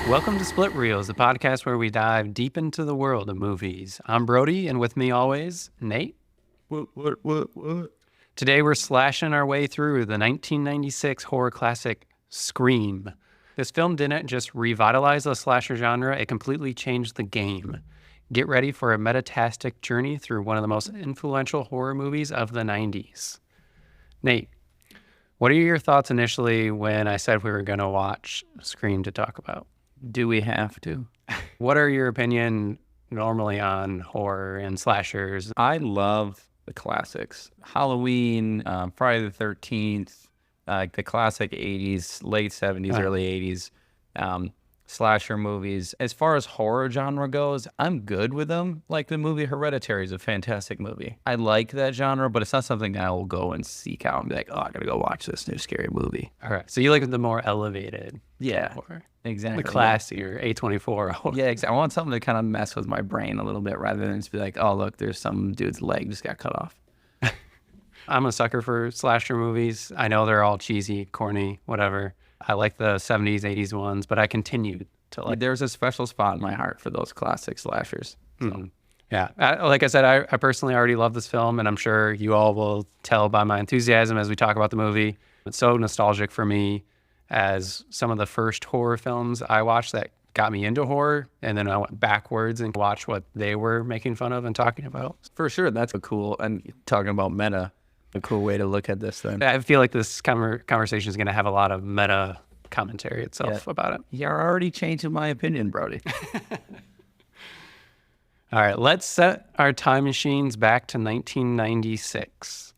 Welcome to Split Reels, the podcast where we dive deep into the world of movies. I'm Brody, and with me always, Nate. What? Today we're slashing our way through the 1996 horror classic Scream. This film didn't just revitalize the slasher genre, it completely changed the game. Get ready for a metatastic journey through one of the most influential horror movies of the 90s. Nate, what are your thoughts initially when I said we were going to watch Scream to talk about? Do we have to? What are your opinion normally on horror and slashers? I love the classics. Halloween, Friday the 13th, the classic 80s, late 70s, early 80s slasher movies. As far as horror genre goes, I'm good with them. Like the movie Hereditary is a fantastic movie. I like that genre, but it's not something that I will go and seek out and be like, oh, I gotta go watch this new scary movie. All right. So you like the more elevated horror. Exactly. The classier A24 horror. Yeah, exactly. I want something to kind of mess with my brain a little bit rather than just be like, oh, look, there's some dude's leg just got cut off. I'm a sucker for slasher movies. I know they're all cheesy, corny, whatever. I like the 70s, 80s ones, but I continued to like. There's a special spot in my heart for those classic slashers. So. Yeah. Like I said, I personally already love this film, and I'm sure you all will tell by my enthusiasm as we talk about the movie. It's so nostalgic for me as some of the first horror films I watched that got me into horror, and then I went backwards and watched what they were making fun of and talking about. For sure, that's a cool, and talking about meta, a cool way to look at this then. I feel like this conversation is going to have a lot of meta commentary itself about it. You're already changing my opinion, Brody. All right, let's set our time machines back to 1996.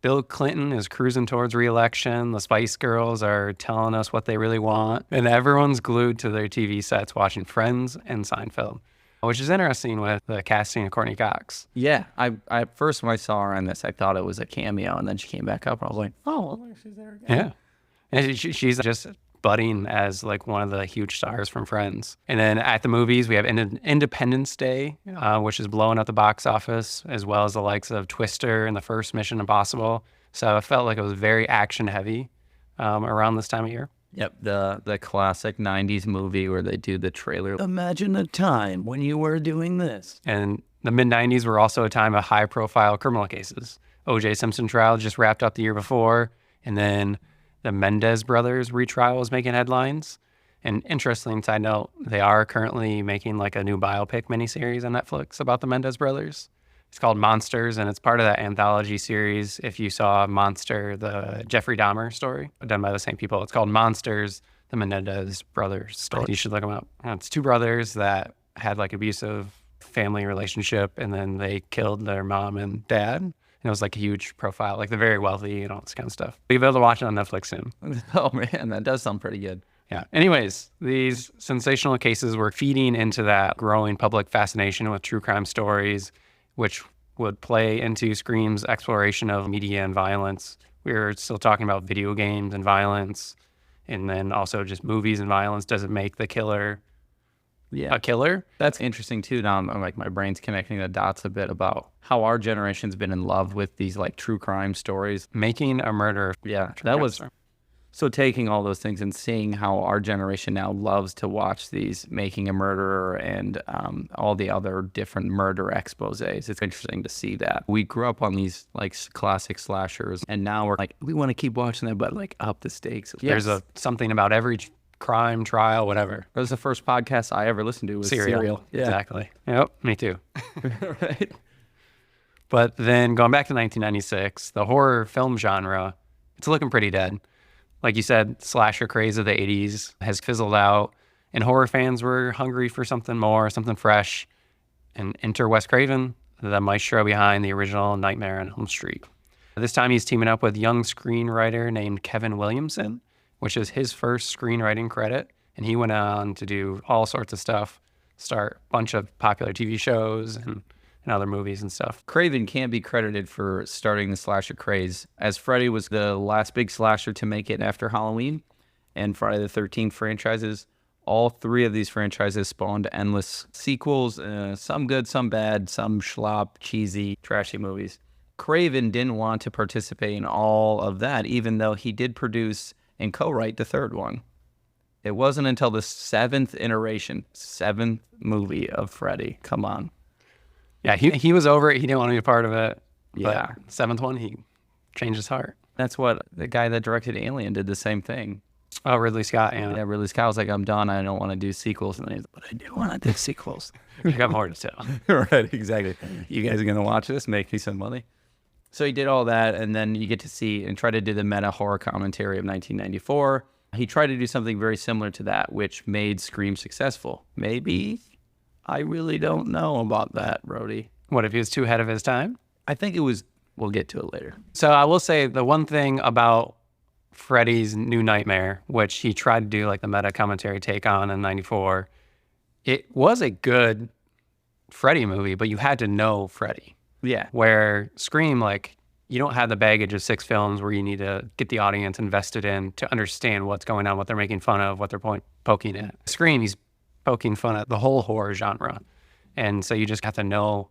Bill Clinton is cruising towards re-election. The Spice Girls are telling us what they really want. And everyone's glued to their TV sets watching Friends and Seinfeld, which is interesting with the casting of Courtney Cox. Yeah, I first when I saw her on this, I thought it was a cameo, and then she came back up, and I was like, oh, well, she's there again. Yeah. And she's just budding as like one of the huge stars from Friends. And then at the movies, we have Independence Day, which is blowing up the box office, as well as the likes of Twister and the first Mission Impossible. So I felt like it was very action heavy around this time of year. Yep, the classic 90s movie where they do the trailer. Imagine a time when you were doing this. And the mid-90s were also a time of high-profile criminal cases. O.J. Simpson trial just wrapped up the year before, and then the Mendez brothers retrial was making headlines. And interesting side note, they are currently making like a new biopic miniseries on Netflix about the Mendez brothers. It's called Monsters, and it's part of that anthology series. If you saw Monster, the Jeffrey Dahmer story, done by the same people, it's called Monsters, the Menendez brothers story. You should look them up. It's two brothers that had like abusive family relationship, and then they killed their mom and dad. And it was like a huge profile, like they're very wealthy and all this kind of stuff. You'll be able to watch it on Netflix soon. Oh man, that does sound pretty good. Yeah. Anyways, these sensational cases were feeding into that growing public fascination with true crime stories, which would play into Scream's exploration of media and violence. We were still talking about video games and violence, and then also just movies and violence. Does it make the killer a killer? That's interesting too. Now I'm like, my brain's connecting the dots a bit about how our generation's been in love with these like true crime stories. Making a murder. Yeah, that was... So taking all those things and seeing how our generation now loves to watch these Making a Murderer and all the other different murder exposés, it's interesting to see that. We grew up on these like classic slashers, and now we're like, we want to keep watching them, but like up the stakes. Yes. There's something about every crime, trial, whatever. That was the first podcast I ever listened to was Serial. Yeah. Exactly. Yep, me too. Right. But then going back to 1996, the horror film genre, it's looking pretty dead. Like you said, slasher craze of the 80s has fizzled out, and horror fans were hungry for something more, something fresh. And enter Wes Craven, the maestro behind the original Nightmare on Elm Street. This time he's teaming up with young screenwriter named Kevin Williamson, which is his first screenwriting credit. And he went on to do all sorts of stuff, start a bunch of popular TV shows and other movies and stuff. Craven can't be credited for starting the slasher craze, as Freddy was the last big slasher to make it after Halloween and Friday the 13th franchises. All three of these franchises spawned endless sequels, some good, some bad, some schlop, cheesy, trashy movies. Craven didn't want to participate in all of that, even though he did produce and co-write the third one. It wasn't until the seventh movie of Freddy. Come on. Yeah, he was over it. He didn't want to be a part of it. Yeah. But seventh one, he changed his heart. That's what the guy that directed Alien did the same thing. Oh, Ridley Scott, yeah. Yeah, Ridley Scott was like, I'm done. I don't want to do sequels. And then he's like, but I do want to do sequels. I got more to tell. Right, exactly. You guys are going to watch this, make me some money. So he did all that, and then you get to see and try to do the meta horror commentary of 1994. He tried to do something very similar to that, which made Scream successful. Maybe? I really don't know about that, Brody. What, if he was too ahead of his time? I think it was, we'll get to it later. So I will say the one thing about Freddy's New Nightmare, which he tried to do like the meta commentary take on in 94, it was a good Freddy movie, but you had to know Freddy. Yeah. Where Scream, like, you don't have the baggage of 6 films where you need to get the audience invested in to understand what's going on, what they're making fun of, what they're poking at. Scream, he's poking fun at the whole horror genre. And so you just have to know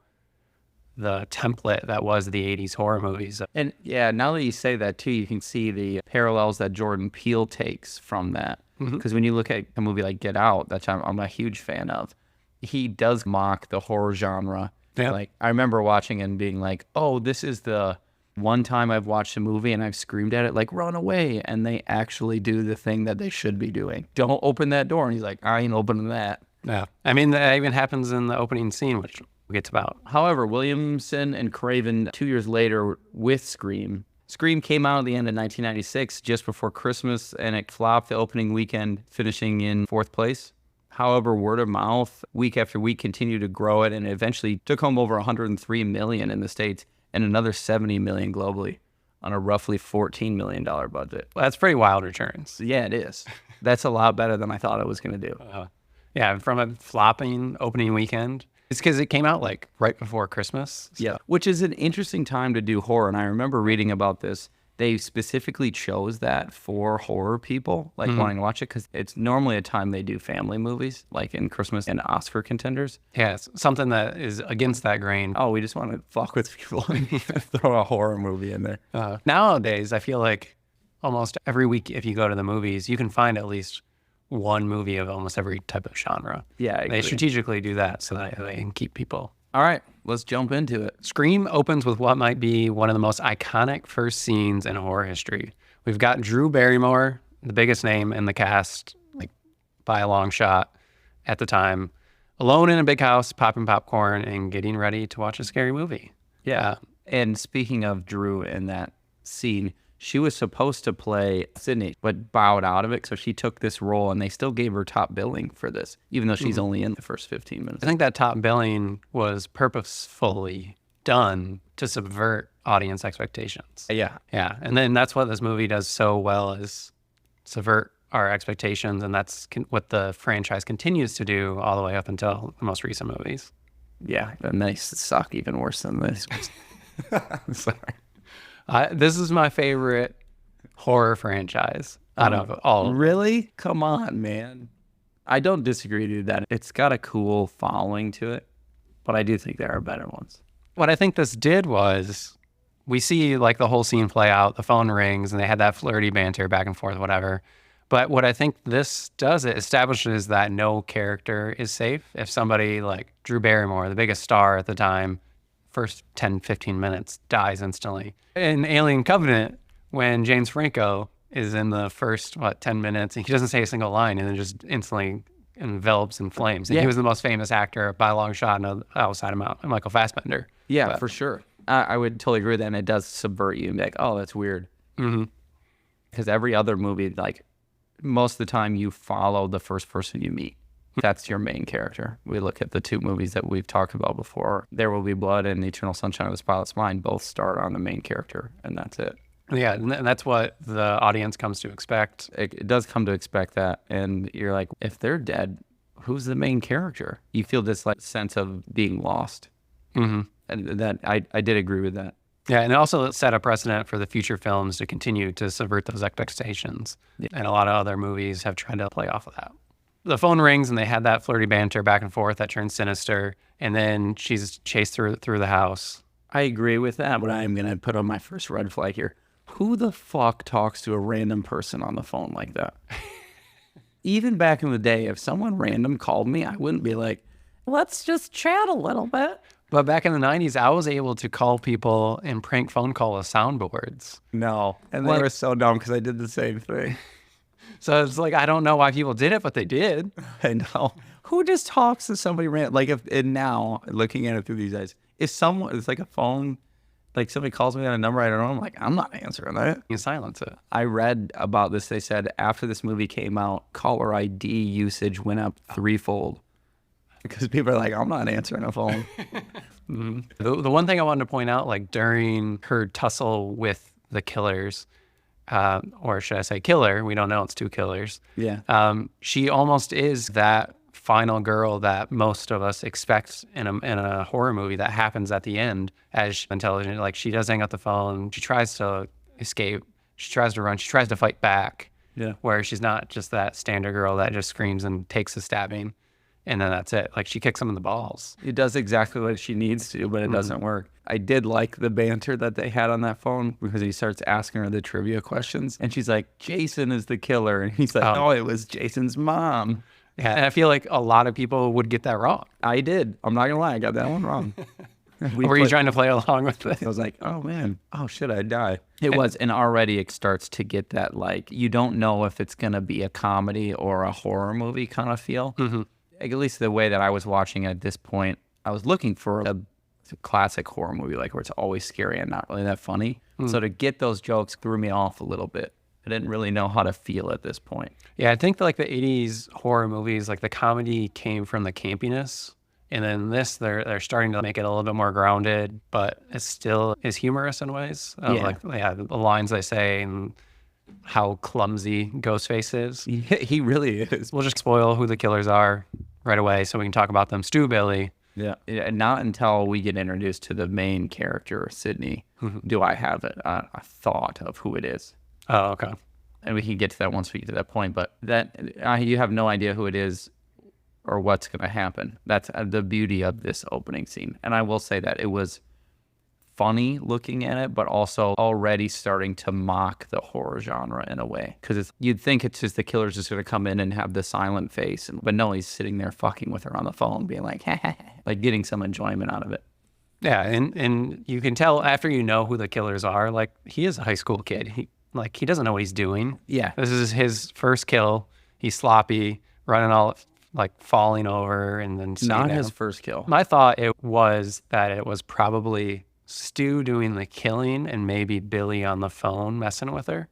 the template that was the 80s horror movies. And yeah, now that you say that too, you can see the parallels that Jordan Peele takes from that. Because when you look at a movie like Get Out, that I'm a huge fan of, he does mock the horror genre. Yeah. Like, I remember watching and being like, oh, this is the one time I've watched a movie and I've screamed at it, like, run away. And they actually do the thing that they should be doing. Don't open that door. And he's like, I ain't opening that. Yeah. I mean, that even happens in the opening scene, which we'll get about. However, Williamson and Craven, 2 years later with Scream. Scream came out at the end of 1996, just before Christmas, and it flopped the opening weekend, finishing in 4th place. However, word of mouth, week after week, continued to grow it, and it eventually took home over 103 million in the States and another 70 million globally on a roughly $14 million budget. Well, that's pretty wild returns. Yeah, it is. That's a lot better than I thought it was going to do. Yeah, from a flopping opening weekend. It's because it came out like right before Christmas. So. Yeah, which is an interesting time to do horror. And I remember reading about this. They specifically chose that for horror people, like wanting to watch it, because it's normally a time they do family movies, like in Christmas and Oscar contenders. Yeah, it's something that is against that grain. Oh, we just want to fuck with people and throw a horror movie in there. Nowadays, I feel like almost every week, if you go to the movies, you can find at least one movie of almost every type of genre. Yeah, I agree. They strategically do that so that they can keep people. All right, let's jump into it. Scream opens with what might be one of the most iconic first scenes in horror history. We've got Drew Barrymore, the biggest name in the cast, like by a long shot at the time, alone in a big house, popping popcorn and getting ready to watch a scary movie. Yeah. And speaking of Drew in that scene, she was supposed to play Sydney, but bowed out of it. So she took this role, and they still gave her top billing for this, even though she's only in the first 15 minutes. I think that top billing was purposefully done to subvert audience expectations. Yeah. Yeah. And then that's what this movie does so well, is subvert our expectations. And that's what the franchise continues to do all the way up until the most recent movies. Yeah. And they suck even worse than this. I'm sorry. This is my favorite horror franchise out of all of them. Really? Come on, man. I don't disagree with that. It's got a cool following to it, but I do think there are better ones. What I think this did was, we see like the whole scene play out, the phone rings, and they had that flirty banter back and forth, whatever. But what I think this does, it establishes that no character is safe. If somebody like Drew Barrymore, the biggest star at the time, first 10, 15 minutes, dies instantly. In Alien Covenant, when James Franco is in the first, 10 minutes, and he doesn't say a single line, and then just instantly envelops in flames. And he was the most famous actor by a long shot outside of Michael Fassbender. Yeah, for sure. I would totally agree with that, and it does subvert you and be like, oh, that's weird. Because every other movie, like, most of the time you follow the first person you meet. That's your main character. We look at the 2 movies that we've talked about before. There Will Be Blood and Eternal Sunshine of the Spotless Mind both start on the main character, and that's it. Yeah, and that's what the audience comes to expect. It does come to expect that, and you're like, if they're dead, who's the main character? You feel this like sense of being lost. And that I did agree with that. Yeah, and it also set a precedent for the future films to continue to subvert those expectations. Yeah. And a lot of other movies have tried to play off of that. The phone rings and they had that flirty banter back and forth that turns sinister, and then she's chased through the house. I agree with that, but I'm going to put on my first red flag here. Who the fuck talks to a random person on the phone like that? even back in the day, if someone random called me, I wouldn't be like, let's just chat a little bit. But back in the 90s, I was able to call people and prank phone call with soundboards. No. And they were so dumb because I did the same thing. So it's like, I don't know why people did it, but they did. I know. Who just talks to somebody random? Like, and now, looking at it through these eyes, if someone, it's like a phone, like somebody calls me on a number I don't know, I'm like, I'm not answering that. You silence it. I read about this. They said after this movie came out, caller ID usage went up threefold. Because people are like, I'm not answering a phone. The one thing I wanted to point out, like during her tussle with the killers, or should I say killer? We don't know, it's two killers. Yeah. She almost is that final girl that most of us expect in a horror movie that happens at the end as she's intelligent. Like she does hang up the phone. She tries to escape. She tries to run. She tries to fight back. Yeah. Where she's not just that standard girl that just screams and takes a stabbing. And then that's it. Like she kicks him in the balls. It does exactly what she needs to, but it doesn't work. I did like the banter that they had on that phone because he starts asking her the trivia questions. And she's like, Jason is the killer. And he's like, oh, it was Jason's mom. Yeah, and I feel like a lot of people would get that wrong. I did. I'm not going to lie. I got that one wrong. Were you trying to play along with it? I was like, oh, man. Oh, shit, I'd die. It was. And already it starts to get that, like, you don't know if it's going to be a comedy or a horror movie kind of feel. Mm-hmm. At least the way that I was watching at this point, I was looking for a classic horror movie, like where it's always scary and not really that funny. So to get those jokes threw me off a little bit. I didn't really know how to feel at this point. Yeah, I think that, like the 80s horror movies, like the comedy came from the campiness. And then this, they're starting to make it a little bit more grounded, but it still is humorous in ways. Like, the lines they say and how clumsy Ghostface is. He really is. We'll just spoil who the killers are right away so we can talk about them. Stu, Billy. Yeah. Not until we get introduced to the main character, Sydney, do I have a thought of who it is. Oh, okay. And we can get to that once we get to that point. But that you have no idea who it is or what's going to happen. That's the beauty of this opening scene. And I will say that it was funny looking at it, but also already starting to mock the horror genre in a way. Because you'd think it's just the killer's just going to come in and have the silent face. But no, he's sitting there fucking with her on the phone, being like, like getting some enjoyment out of it. Yeah, and you can tell after you know who the killers are, like he is a high school kid. He doesn't know what he's doing. Yeah. This is his first kill. He's sloppy, running all, like falling over and then staying Not down. his first kill. My thought it was that it was probably Stu doing the killing and maybe Billy on the phone messing with her.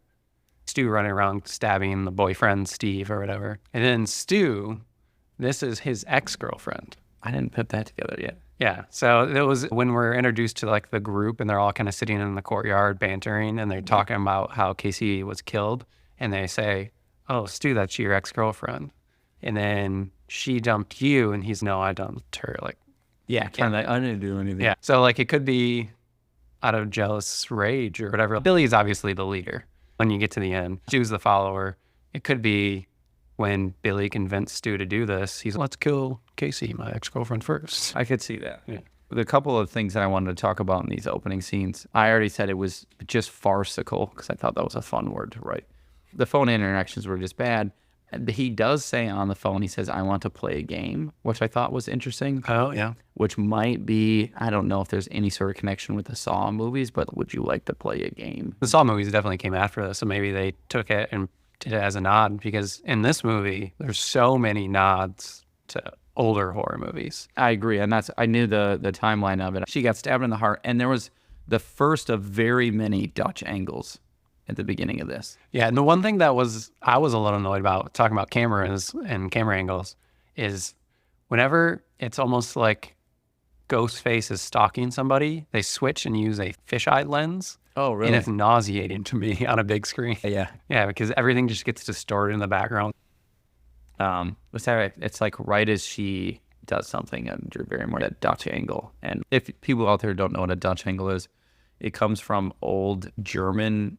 Stu running around stabbing the boyfriend, Steve or whatever. And then Stu, this is his ex-girlfriend. I didn't put that together yet. Yeah, so it was when we're introduced to like the group and they're all kind of sitting in the courtyard bantering and they're talking about how Casey was killed and they say, oh, Stu, that's your ex-girlfriend. And then she dumped you and he's, no, I dumped her. Like, yeah, kind of like, I didn't do anything. yeah, so like it could be out of jealous rage or whatever. Billy's obviously the leader when you get to the end. Stu's the follower. It could be when Billy convinced Stu to do this, he's let's kill Casey, my ex-girlfriend, first. I could see that. Yeah. The couple of things that I wanted to talk about in these opening scenes, I already said it was just farcical because I thought that was a fun word to write. The phone interactions were just bad. And he does say on the phone, he says, I want to play a game, which I thought was interesting. Oh, yeah. Which might be, I don't know if there's any sort of connection with the Saw movies, but would you like to play a game? The Saw movies definitely came after this, so maybe they took it and did it as a nod because in this movie, there's so many nods to older horror movies. I agree, and I knew the timeline of it. She got stabbed in the heart, and there was the first of very many Dutch angles at the beginning of this. Yeah, and the one thing that I was a little annoyed about talking about cameras and camera angles is whenever it's almost like Ghostface is stalking somebody, they switch and use a fisheye lens. Oh, really? And it's nauseating to me on a big screen. Yeah. Yeah, because everything just gets distorted in the background. It's like right as she does something and Drew Barrymore, that Dutch angle. And if people out there don't know what a Dutch angle is, it comes from old German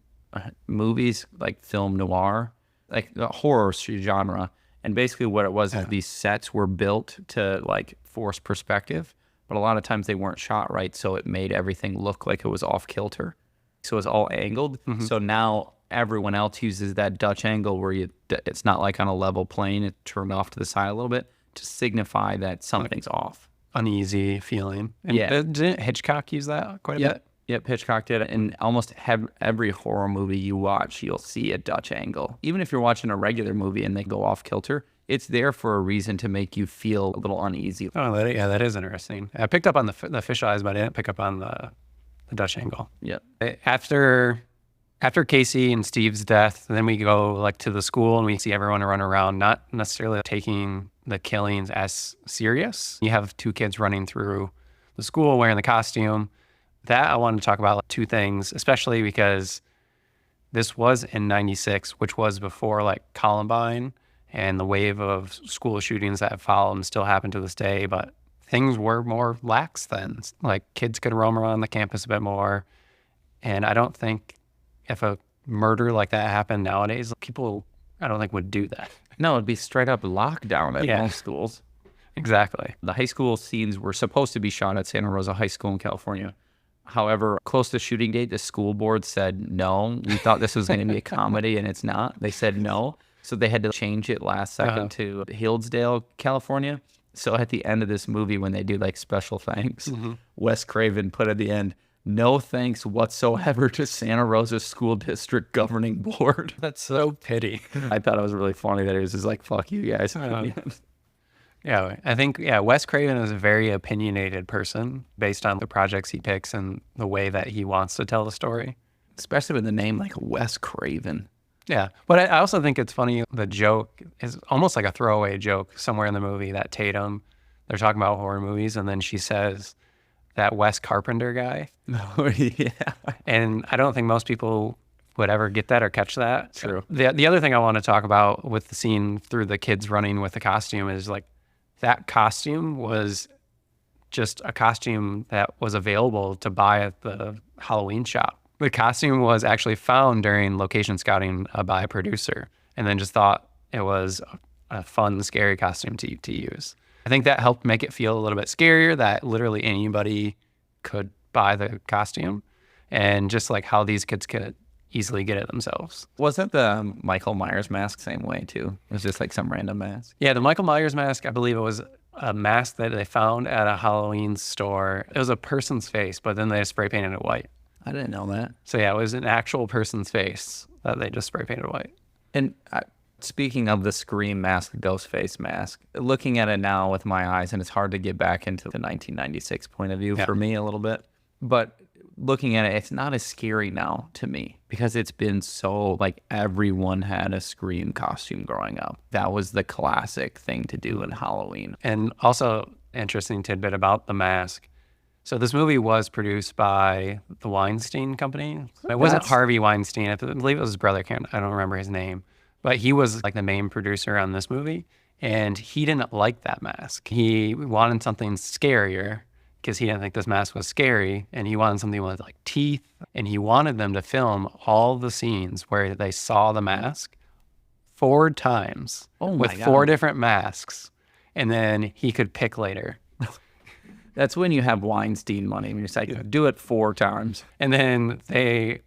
movies like film noir, like the horror genre. And basically what it was is these sets were built to like force perspective, but a lot of times they weren't shot right, so it made everything look like it was off kilter. So it was all angled. So now everyone else uses that Dutch angle where it's not like on a level plane, it turned off to the side a little bit to signify that something's off. Uneasy feeling. And Yeah. Didn't Hitchcock use that quite a bit? Yep, Hitchcock did it. And almost every horror movie you watch, you'll see a Dutch angle. Even if you're watching a regular movie and they go off kilter, it's there for a reason to make you feel a little uneasy. Oh, that is interesting. I picked up on the fish eyes, but I didn't pick up on the Dutch angle. Yep. After Casey and Steve's death, then we go like to the school and we see everyone run around, not necessarily taking the killings as serious. You have 2 kids running through the school wearing the costume. That I wanted to talk about two things, especially because this was in 96, which was before like Columbine and the wave of school shootings that have followed and still happen to this day. But things were more lax then. Like kids could roam around the campus a bit more. And I don't think if a murder like that happened nowadays, people, I don't think would do that. No, it'd be straight up lockdown at most schools. Exactly. The high school scenes were supposed to be shot at Santa Rosa High School in California. However, close to shooting date, the school board said no. We thought this was going to be a comedy, and it's not. They said no. So they had to change it last second to Hillsdale, California. So at the end of this movie, when they do like special thanks, Wes Craven put at the end, "No thanks whatsoever to Santa Rosa School District Governing Board." That's so pity. I thought it was really funny that it was just like, fuck you guys. Yeah, I think, Wes Craven is a very opinionated person based on the projects he picks and the way that he wants to tell the story. Especially with the name like Wes Craven. Yeah, but I also think it's funny, the joke is almost like a throwaway joke somewhere in the movie that Tatum, they're talking about horror movies, and then she says, that Wes Carpenter guy. Oh, yeah. And I don't think most people would ever get that or catch that. True. The other thing I want to talk about with the scene through the kids running with the costume is like, that costume was just a costume that was available to buy at the Halloween shop. The costume was actually found during location scouting by a producer, and then just thought it was a fun, scary costume to use. I think that helped make it feel a little bit scarier, that literally anybody could buy the costume, and just like how these kids could easily get it themselves. Wasn't the Michael Myers mask same way too? It was just like some random mask. Yeah, the Michael Myers mask, I believe it was a mask that they found at a Halloween store. It was a person's face, but then they spray painted it white. I didn't know that. So yeah, it was an actual person's face that they just spray painted white. And speaking of the Scream mask, the Ghostface mask, looking at it now with my eyes, and it's hard to get back into the 1996 point of view for me a little bit, but looking at it, it's not as scary now to me because it's been so, like, everyone had a Scream costume growing up. That was the classic thing to do in Halloween. And also, interesting tidbit about the mask. So this movie was produced by the Weinstein Company. It wasn't Harvey Weinstein. I believe it was his brother. I don't remember his name. But he was like the main producer on this movie. And he didn't like that mask. He wanted something scarier, because he didn't think this mask was scary, and he wanted something with like teeth, and he wanted them to film all the scenes where they saw the mask 4 times with 4 different masks, and then he could pick later. That's when you have Weinstein money. When you're like, do it 4 times. And then they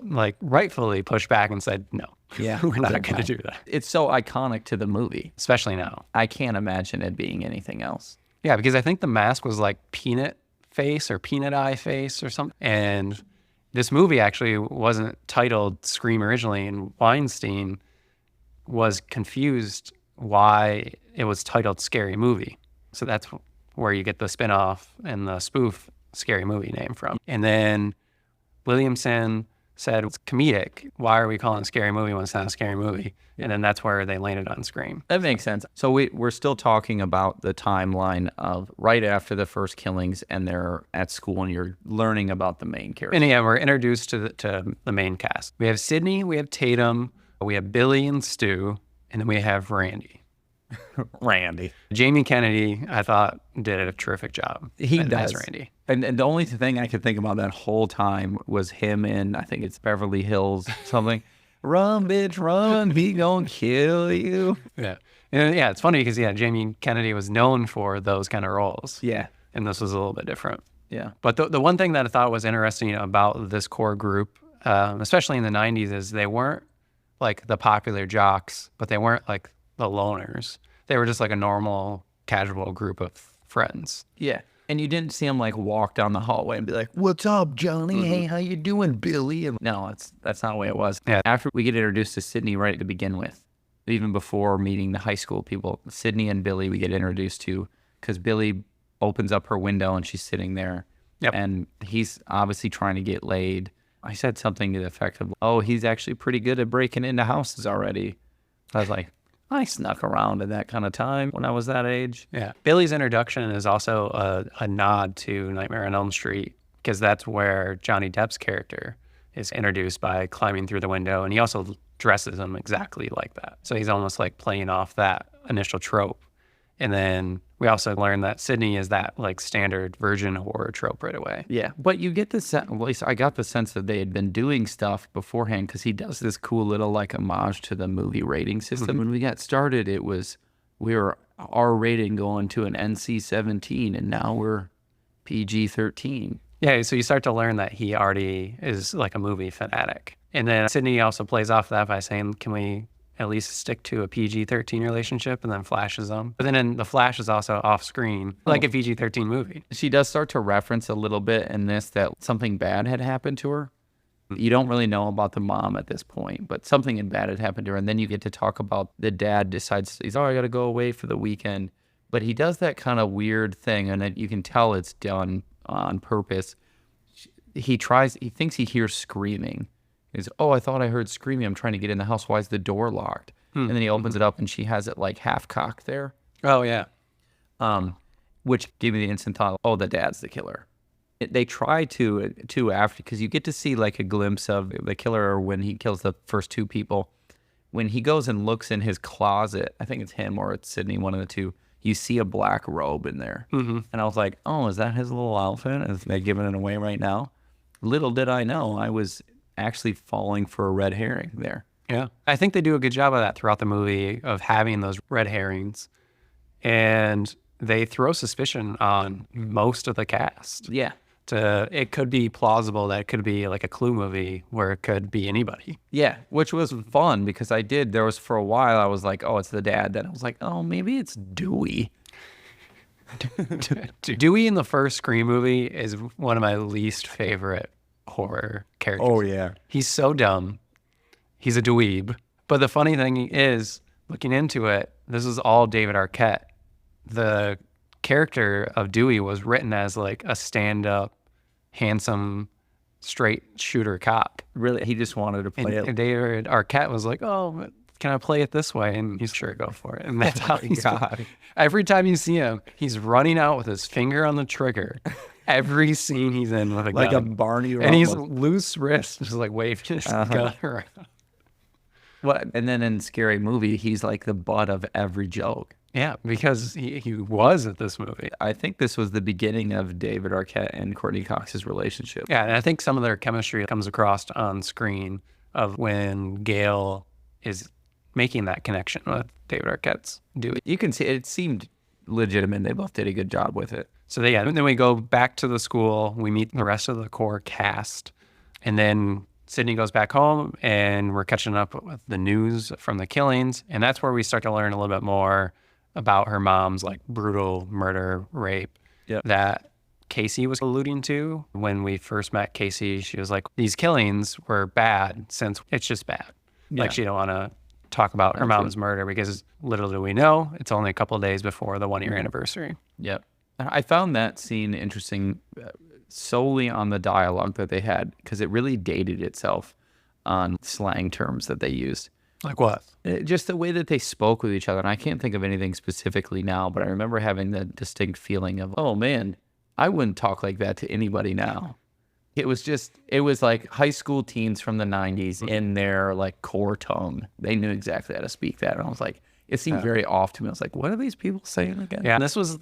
like rightfully pushed back and said, no, we're not going to do that. It's so iconic to the movie. Especially now. I can't imagine it being anything else. Yeah, because I think the mask was like peanut face or peanut eye face or something. And this movie actually wasn't titled Scream originally, and Weinstein was confused why it was titled Scary Movie. So that's where you get the spinoff and the spoof Scary Movie name from. And then Williamson said, it's comedic. Why are we calling it a scary movie when it's not a scary movie? And then that's where they landed on Scream. That makes sense. So we're still talking about the timeline of right after the first killings, and they're at school and you're learning about the main characters. And yeah, we're introduced to the main cast. We have Sydney, we have Tatum, we have Billy and Stu, and then we have Randy. Jamie Kennedy, I thought, did a terrific job. He does. As Randy. And the only thing I could think about that whole time was him in, I think it's Beverly Hills something. Run, bitch, run, we gonna kill you. Yeah. And yeah, it's funny because, Jamie Kennedy was known for those kind of roles. Yeah. And this was a little bit different. Yeah. But the one thing that I thought was interesting about this core group, especially in the 90s, is they weren't like the popular jocks, but they weren't like the loners. They were just like a normal, casual group of friends. Yeah. And you didn't see him like walk down the hallway and be like, "What's up, Johnny? Hey, how you doing, Billy?" And no, that's not the way it was. Yeah. After we get introduced to Sydney right to begin with, even before meeting the high school people, Sydney and Billy we get introduced to, because Billy opens up her window and she's sitting there. Yep. And he's obviously trying to get laid. I said something to the effect of, "Oh, he's actually pretty good at breaking into houses already." I was like, I snuck around at that kind of time when I was that age. Yeah. Billy's introduction is also a nod to Nightmare on Elm Street, because that's where Johnny Depp's character is introduced by climbing through the window. And he also dresses him exactly like that. So he's almost like playing off that initial trope. And then we also learn that Sydney is that like standard virgin horror trope right away. Yeah, but you get the sense, at least I got the sense that they had been doing stuff beforehand, because he does this cool little like homage to the movie rating system. When we got started, we were R rating going to an NC-17, and now we're PG-13. Yeah, so you start to learn that he already is like a movie fanatic. And then Sydney also plays off that by saying, can we at least stick to a PG-13 relationship, and then flashes them. But then in the flash is also off screen, like a PG-13 movie. She does start to reference a little bit in this that something bad had happened to her. You don't really know about the mom at this point, but something bad had happened to her. And then you get to talk about the dad decides, I got to go away for the weekend. But he does that kind of weird thing, and you can tell it's done on purpose. He thinks he hears screaming. Is, I thought I heard screaming. I'm trying to get in the house. Why is the door locked? And then he opens it up, and she has it like half cocked there. Oh yeah. Which gave me the instant thought, the dad's the killer. They try to after, because you get to see like a glimpse of the killer when he kills the first two people. When he goes and looks in his closet, I think it's him or it's Sydney, one of the two, you see a black robe in there. And I was like, is that his little outfit? Is they giving it away right now? Little did I know, I was actually falling for a red herring there. Yeah. I think they do a good job of that throughout the movie, of having those red herrings. And they throw suspicion on most of the cast. Yeah. It could be plausible that it could be like a Clue movie where it could be anybody. Yeah, which was fun, because there was for a while I was like, it's the dad. Then I was like, maybe it's Dewey. Dewey in the first Scream movie is one of my least favorite horror characters. Oh, yeah. He's so dumb. He's a dweeb. But the funny thing is, looking into it, this is all David Arquette. The character of Dewey was written as like a stand-up, handsome, straight shooter cop. Really? He just wanted to play it. And David Arquette was like, can I play it this way? And he's sure, go for it. And that's how he's every time you see him, he's running out with his finger on the trigger. Every scene he's in with a gun. Like a Barney. And he's loose wrist, just like waving his gun around. And then in Scary Movie, he's like the butt of every joke. Yeah, because he was at this movie. I think this was the beginning of David Arquette and Courtney Cox's relationship. Yeah, and I think some of their chemistry comes across on screen of when Gail is making that connection with David Arquette's Dewey. You can see it seemed legitimate. They both did a good job with it. So then we go back to the school. We meet the rest of the core cast. And then Sydney goes back home, and we're catching up with the news from the killings. And that's where we start to learn a little bit more about her mom's like brutal murder, rape that Casey was alluding to. When we first met Casey, she was like, these killings were bad since it's just bad. Like she don't want to talk about her mom's murder, because little do we know, it's only a couple of days before the 1-year anniversary. Yep. I found that scene interesting solely on the dialogue that they had, because it really dated itself on slang terms that they used. Like what? Just the way that they spoke with each other. And I can't think of anything specifically now, but I remember having the distinct feeling of, oh man, I wouldn't talk like that to anybody now. It was like high school teens from the 90s in their like core tongue. They knew exactly how to speak that. And I was like, it seemed very off to me. I was like, what are these people saying again? Yeah, and this was,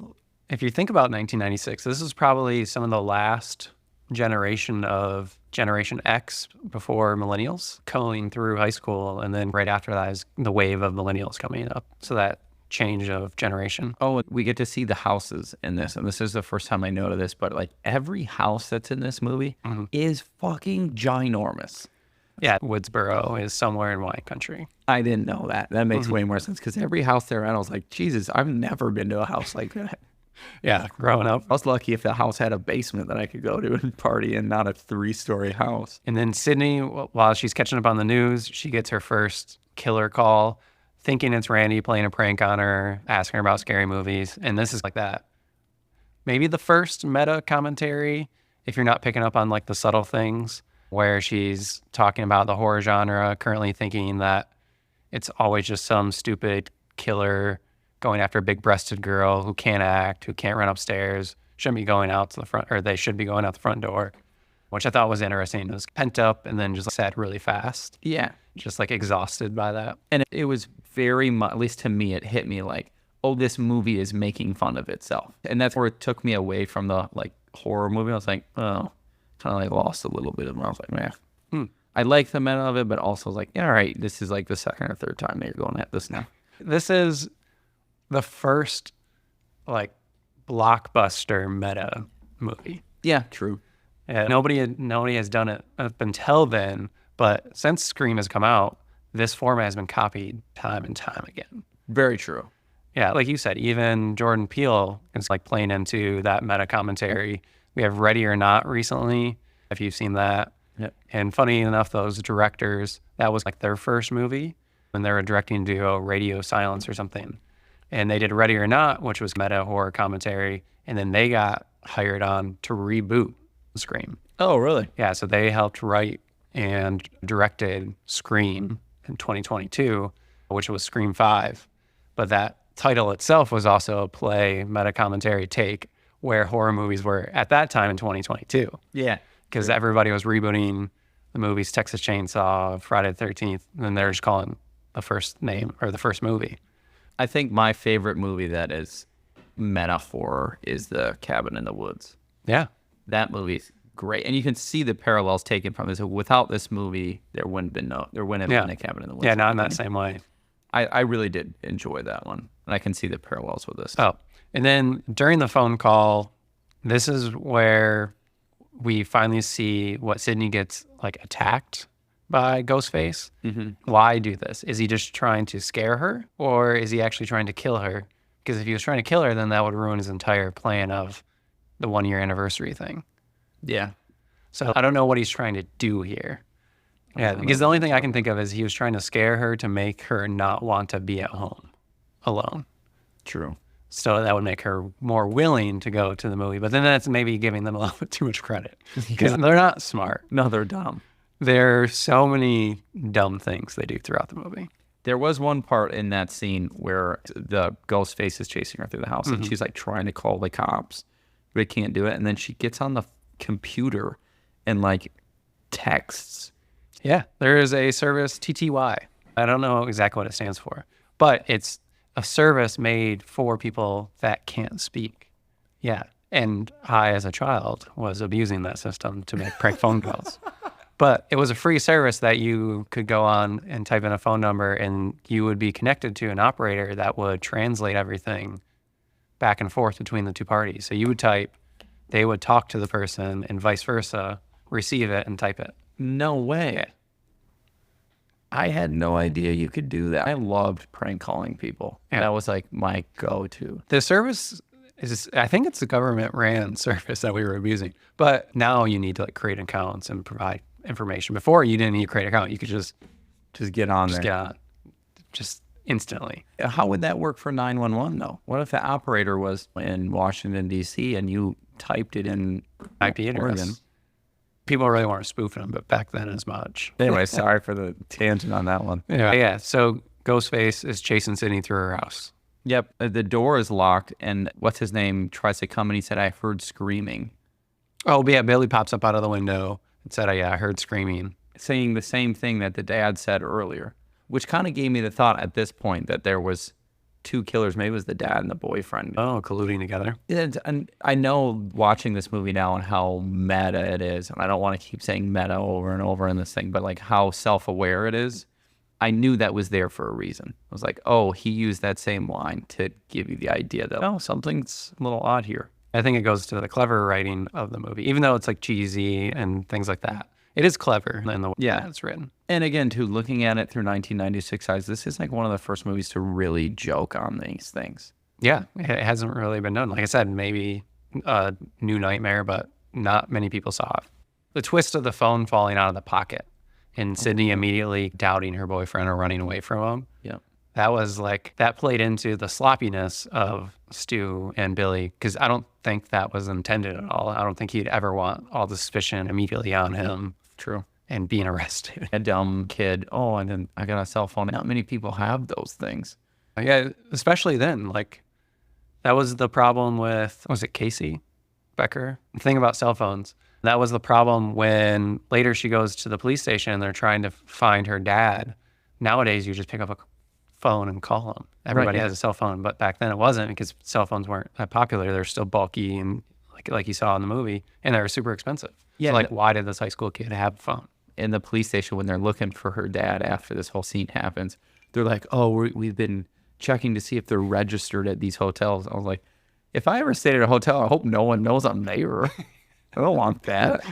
if you think about 1996, this is probably some of the last generation of Generation X before millennials going through high school. And then right after that is the wave of millennials coming up. So that change of generation. Oh, we get to see the houses in this. And this is the first time I noted this, but like every house that's in this movie is fucking ginormous. Yeah, Woodsboro is somewhere in wine country. I didn't know that. That makes way more sense because every house they're at, I was like, Jesus, I've never been to a house like that. Yeah, growing up. I was lucky if the house had a basement that I could go to and party in, not a 3-story house. And then Sydney, while she's catching up on the news, she gets her first killer call, thinking it's Randy playing a prank on her, asking her about scary movies. And this is like that. Maybe the first meta commentary, if you're not picking up on like the subtle things, where she's talking about the horror genre, currently thinking that it's always just some stupid killer going after a big-breasted girl who can't act, who can't run upstairs, shouldn't be going out to the front, or they should be going out the front door, which I thought was interesting. It was pent up and then just said really fast. Yeah. Just like exhausted by that. And it was very much, at least to me, it hit me like, oh, this movie is making fun of itself. And that's where it took me away from the like horror movie. I was like, oh, kind of like lost a little bit of it. I was like, man, I like the meta of it, but also was like, yeah, all right, this is like the second or third time that you're going at this now. This is the first like blockbuster meta movie. Yeah, true. Yeah, nobody has done it up until then, but since Scream has come out, this format has been copied time and time again. Very true. Yeah, like you said, even Jordan Peele is like playing into that meta commentary. We have Ready or Not recently, if you've seen that. Yep. And funny enough, those directors, that was like their first movie when they were directing duo Radio Silence or something. And they did Ready or Not, which was meta horror commentary. And then they got hired on to reboot Scream. Oh, really? Yeah, so they helped write and directed Scream in 2022, which was Scream 5. But that title itself was also a play meta commentary take where horror movies were at that time in 2022. Yeah. Because everybody was rebooting the movies Texas Chainsaw, Friday the 13th, and they're just calling the first name or the first movie. I think my favorite movie that is meta horror is The Cabin in the Woods. Yeah. That movie's great. And you can see the parallels taken from this. Without this movie, there wouldn't have been A Cabin in the Woods. Yeah, not in that same way. I really did enjoy that one. And I can see the parallels with this. Oh, and then during the phone call, this is where we finally see what Sydney gets like attacked by Ghostface. Mm-hmm. Why do this? Is he just trying to scare her, or is he actually trying to kill her? Because if he was trying to kill her, then that would ruin his entire plan of the 1-year anniversary thing. Yeah. So I don't know what he's trying to do here. Yeah, because the only thing I can think of is he was trying to scare her to make her not want to be at home alone. True. So that would make her more willing to go to the movie. But then that's maybe giving them a little bit too much credit because they're not smart. No, they're dumb. There are so many dumb things they do throughout the movie. There was one part in that scene where the ghost face is chasing her through the house and she's like trying to call the cops, but can't do it. And then she gets on the computer and like texts. Yeah, there is a service, TTY. I don't know exactly what it stands for, but it's a service made for people that can't speak. Yeah, and I, as a child, was abusing that system to make prank phone calls. But it was a free service that you could go on and type in a phone number, and you would be connected to an operator that would translate everything back and forth between the two parties. So you would type, they would talk to the person, and vice versa, receive it and type it. No way. Yeah. I had no idea you could do that. I loved prank calling people. Yeah. That was like my go-to. The service is, I think it's a government ran service that we were abusing. But now you need to like create accounts and provide information. Before you didn't need to create an account. You could just get on there. Get on, just instantly. How would that work for 911 though? What if the operator was in Washington, D.C. and you typed it in IP address? People really weren't spoofing them, but back then as much. Anyway, sorry for the tangent on that one. Yeah. So Ghostface is chasing Sydney through her house. Yep. The door is locked, and what's his name tries to come, and he said, "I heard screaming." Oh, yeah. Billy pops up out of the window and said, "Yeah, I heard screaming," saying the same thing that the dad said earlier, which kind of gave me the thought at this point that there was two killers. Maybe it was the dad and the boyfriend. Oh, colluding together. And I know watching this movie now and how meta it is, and I don't want to keep saying meta over and over in this thing, but like how self-aware it is. I knew that was there for a reason. I was like, oh, he used that same line to give you the idea that, oh, something's a little odd here. I think it goes to the clever writing of the movie, even though it's like cheesy and things like that. It is clever in the way Yeah. that it's written. And again, too, looking at it through 1996 eyes, this is like one of the first movies to really joke on these things. Yeah, it hasn't really been done. Like I said, maybe a New Nightmare, but not many people saw it. The twist of the phone falling out of the pocket and Sydney immediately doubting her boyfriend or running away from him. Yeah. That was like, that played into the sloppiness of Stu and Billy, because I don't think that was intended at all. I don't think he'd ever want all the suspicion immediately on him. True. And being arrested. A dumb kid. Oh, and then I got a cell phone. Not many people have those things. Yeah, especially then. Like, that was the problem with, was it Casey Becker? The thing about cell phones. That was the problem when later she goes to the police station and they're trying to find her dad. Nowadays, you just pick up a phone and call him. Everybody has a cell phone, but back then it wasn't, because cell phones weren't that popular. They're still bulky and like you saw in the movie, and they were super expensive. Yeah. So like, why did this high school kid have a phone? In the police station, when they're looking for her dad after this whole scene happens, they're like, oh, we've been checking to see if they're registered at these hotels. I was like, if I ever stayed at a hotel, I hope no one knows I'm there. I don't want that.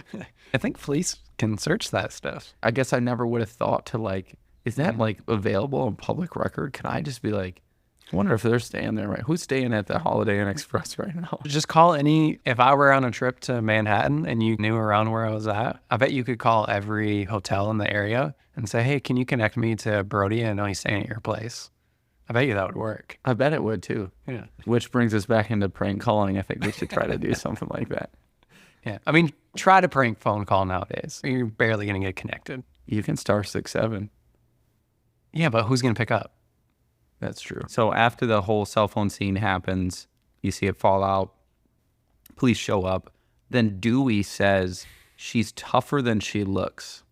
I think police can search that stuff. I guess I never would have thought to like, is that like available on public record? Can I just be like, I wonder if they're staying there, right? Who's staying at the Holiday Inn Express right now? Just call if I were on a trip to Manhattan and you knew around where I was at, I bet you could call every hotel in the area and say, hey, can you connect me to Brody? I know he's staying at your place. I bet you that would work. I bet it would too. Yeah. Which brings us back into prank calling. I think we should try to do something like that. Yeah. I mean, try to prank phone call nowadays. You're barely going to get connected. You can star 6-7. Yeah, but who's going to pick up? That's true. So after the whole cell phone scene happens, you see it fall out. Police show up. Then Dewey says she's tougher than she looks.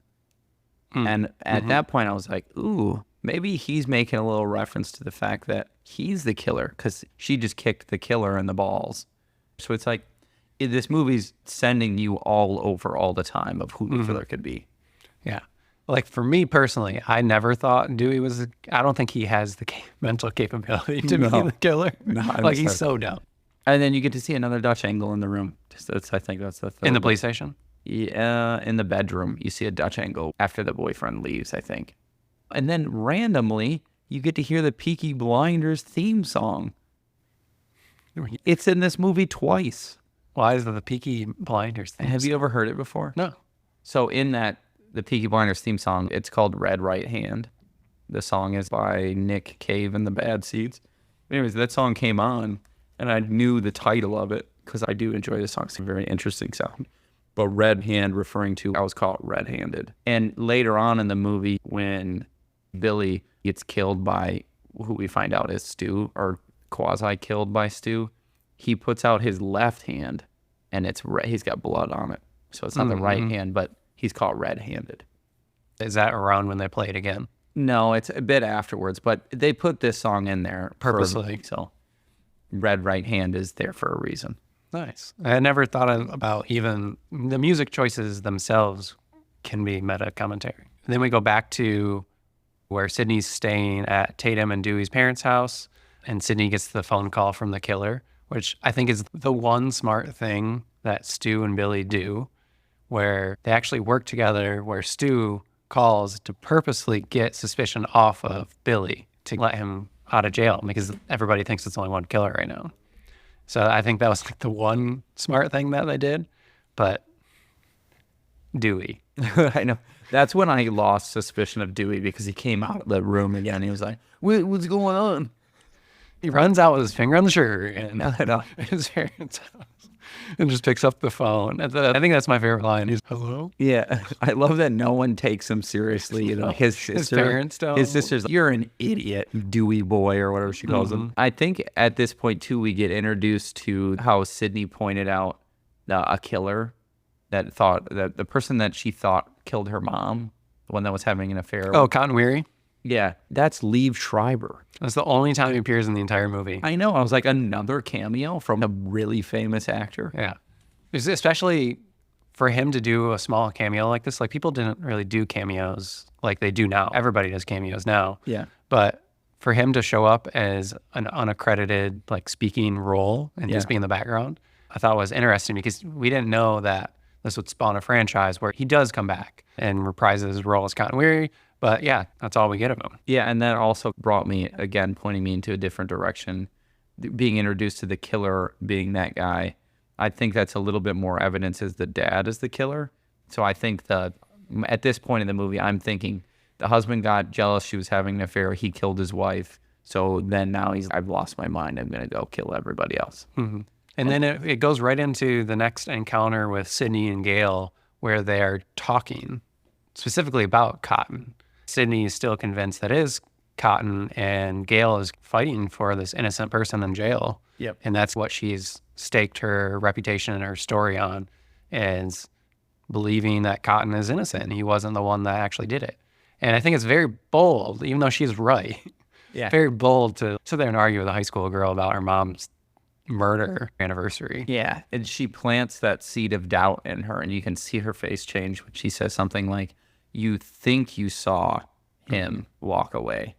And at that point, I was like, ooh, maybe he's making a little reference to the fact that he's the killer, because she just kicked the killer in the balls. So it's like, this movie's sending you all over all the time of who the killer could be. Yeah. Like, for me personally, I never thought Dewey was, I don't think he has the mental capability to be the killer. No, like, he's so dumb. And then you get to see another Dutch angle in the room. I think that's the third. In the police station? Yeah, in the bedroom, you see a Dutch angle after the boyfriend leaves, I think. And then randomly, you get to hear the Peaky Blinders theme song. It's in this movie twice. Why is the Peaky Blinders thing? Have you ever heard it before? No. So in the Peaky Blinders theme song, it's called Red Right Hand. The song is by Nick Cave and the Bad Seeds. Anyways, that song came on, and I knew the title of it because I do enjoy the song. It's a very interesting sound. But Red Hand referring to, I was caught red-handed. And later on in the movie, when Billy gets killed by who we find out is Stu, or quasi-killed by Stu, he puts out his left hand, and he's got blood on it. So it's not the right hand, but he's caught red-handed. Is that around when they play it again? No, it's a bit afterwards, but they put this song in there Purposely. So Red Right Hand is there for a reason. Nice. I never thought about even the music choices themselves can be meta commentary. And then we go back to where Sydney's staying at Tatum and Dewey's parents' house, and Sydney gets the phone call from the killer, which I think is the one smart thing that Stu and Billy do, where they actually work together, where Stu calls to purposely get suspicion off of Billy to let him out of jail, because everybody thinks it's only one killer right now. So I think that was like the one smart thing that they did. But Dewey. I know. That's when I lost suspicion of Dewey, because he came out of the room again. He was like, what's going on? He runs out with his finger on the trigger and his parents' house and just picks up the phone. I think that's my favorite line. He's, hello? Yeah. I love that no one takes him seriously. You know, his parents don't. His sister's like, you're an idiot, Dewey boy, or whatever she calls him. I think at this point, too, we get introduced to how Sydney pointed out a killer that the person that she thought killed her mom, the one that was having an affair. Oh, Cotton Weary? Yeah, that's Liev Schreiber. That's the only time he appears in the entire movie. I know. I was like, another cameo from a really famous actor. Yeah. Especially for him to do a small cameo like this. Like, people didn't really do cameos like they do now. Everybody does cameos now. Yeah. But for him to show up as an unaccredited, like, speaking role and just be in the background, I thought was interesting, because we didn't know that this would spawn a franchise where he does come back and reprises his role as Cotton Weary. But yeah, that's all we get of him. Yeah, and that also brought me, again, pointing me into a different direction. Being introduced to the killer being that guy, I think that's a little bit more evidence as the dad is the killer. So I think at this point in the movie, I'm thinking the husband got jealous she was having an affair. He killed his wife. So then now I've lost my mind. I'm going to go kill everybody else. Mm-hmm. And then it goes right into the next encounter with Sydney and Gail, where they are talking specifically about Cotton. Sydney is still convinced that it is Cotton, and Gail is fighting for this innocent person in jail. Yep. And that's what she's staked her reputation and her story on, is believing that Cotton is innocent. He wasn't the one that actually did it. And I think it's very bold, even though she's right. Yeah. Very bold to sit there and argue with a high school girl about her mom's murder anniversary. Yeah, and she plants that seed of doubt in her, and you can see her face change when she says something like, you think you saw him walk away.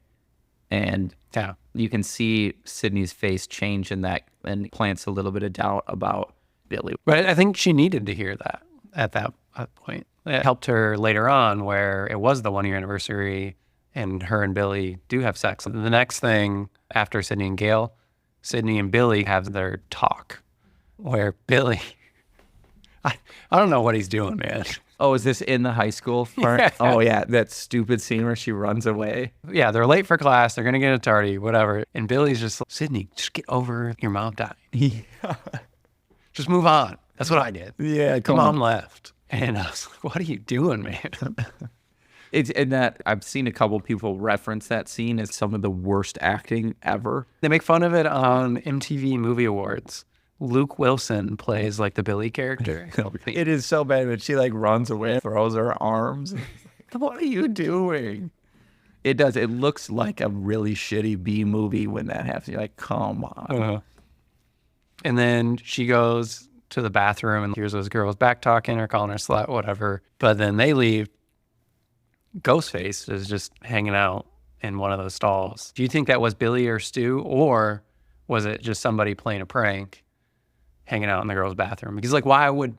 And yeah, you can see Sydney's face change in that, and plants a little bit of doubt about Billy. But I think she needed to hear that at that point. It helped her later on, where it was the 1 year anniversary and her and Billy do have sex. The next thing after Sydney and Gail, Sydney and Billy have their talk, where Billy, I don't know what he's doing, man. Oh, is this in the high school part? Yeah. Oh, yeah, that stupid scene where she runs away. Yeah, they're late for class. They're going to get a tardy, whatever. And Billy's just, Sydney, just get over your mom dying. Yeah. Just move on. That's what I did. Yeah, Your mom left. And I was like, what are you doing, man? It's in that I've seen a couple people reference that scene as some of the worst acting ever. They make fun of it on MTV Movie Awards. Luke Wilson plays like the Billy character. It is so bad when she like runs away and throws her arms. What are you doing? It does. It looks like a really shitty B movie when that happens. You're like, come on. And then she goes to the bathroom and hears those girls back talking or calling her slut, whatever. But then they leave. Ghostface is just hanging out in one of those stalls. Do you think that was Billy or Stu, or was it just somebody playing a prank hanging out in the girl's bathroom? Because like, why would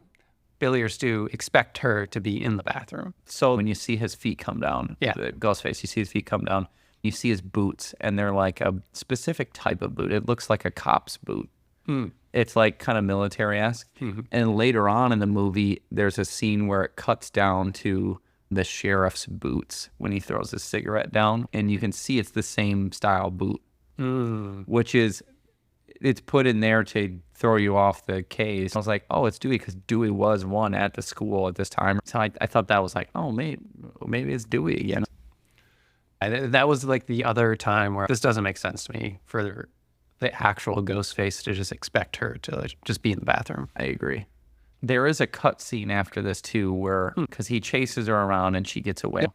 Billy or Stu expect her to be in the bathroom? So when you see his feet come down, yeah, the Ghostface, you see his feet come down, you see his boots, and they're like a specific type of boot. It looks like a cop's boot. It's like kind of military-esque. And later on in the movie, there's a scene where it cuts down to the sheriff's boots when he throws his cigarette down, and you can see it's the same style boot, which is, it's put in there to throw you off the case. I was like, oh, it's Dewey, because Dewey was one at the school at this time. So I thought that was like, oh, maybe it's Dewey again. That was like the other time where this doesn't make sense to me for the actual Ghostface to just expect her to like just be in the bathroom. I agree. There is a cut scene after this too, where because he chases her around and she gets away.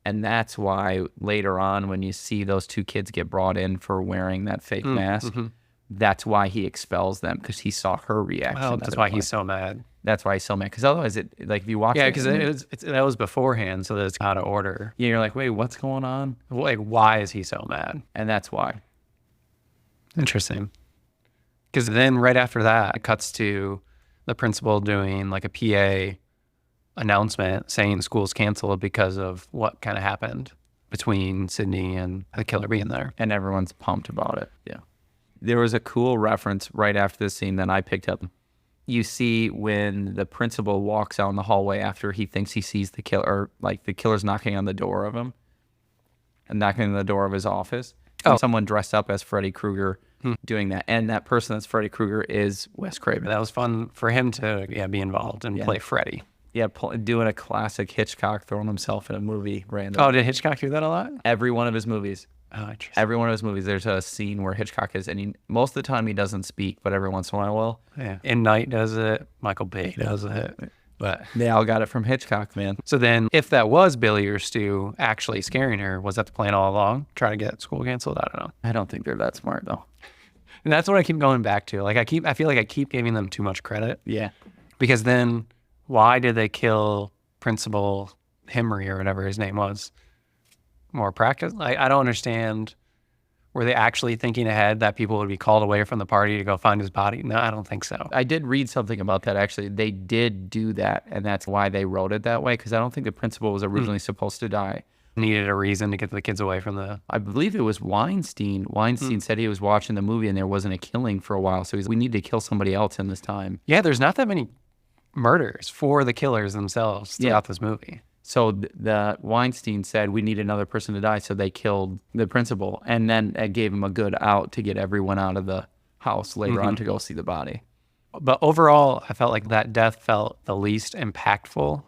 And that's why later on when you see those two kids get brought in for wearing that fake mask, that's why he expels them, because he saw her reaction. Well, that's why he's so mad. That's why he's so mad, because otherwise, like if you watch, because that was beforehand, so that it's out of order. Yeah, you're like, wait, what's going on? Like, why is he so mad? And that's why. Interesting. Because then right after that, it cuts to the principal doing like a PA announcement saying school's canceled because of what kind of happened between Sydney and the killer being there. And everyone's pumped about it. Yeah. There was a cool reference right after this scene that I picked up. You see when the principal walks out in the hallway after he thinks he sees the killer, or like the killer's knocking on the door of him and knocking on the door of his office. Oh. Someone dressed up as Freddy Krueger doing that. And that person that's Freddy Krueger is Wes Craven. That was fun for him to be involved and play Freddy. Yeah, doing a classic Hitchcock, throwing himself in a movie randomly. Oh, did Hitchcock do that a lot? Every one of his movies. Oh, interesting. Every one of his movies, there's a scene where Hitchcock is, and most of the time he doesn't speak, but every once in a while will. Yeah. And Knight does it. Michael Bay does it. But they all got it from Hitchcock, man. So then if that was Billy or Stu actually scaring her, was that the plan all along? Try to get school canceled? I don't know. I don't think they're that smart, though. And that's what I keep going back to. Like I feel like I keep giving them too much credit. Yeah. Because then why did they kill Principal Himry or whatever his name was? More practice? I don't understand were they actually thinking ahead that people would be called away from the party to go find his body? No, I don't think so. I did read something about that, actually. They did do that, and that's why they wrote it that way, because I don't think the principal was originally supposed to die. Needed a reason to get the kids away from the... I believe it was Weinstein. Weinstein said he was watching the movie and there wasn't a killing for a while, so we need to kill somebody else in this time. Yeah, there's not that many murders for the killers themselves throughout this movie. So the Weinstein said, we need another person to die, so they killed the principal. And then it gave him a good out to get everyone out of the house later on to go see the body. But overall, I felt like that death felt the least impactful,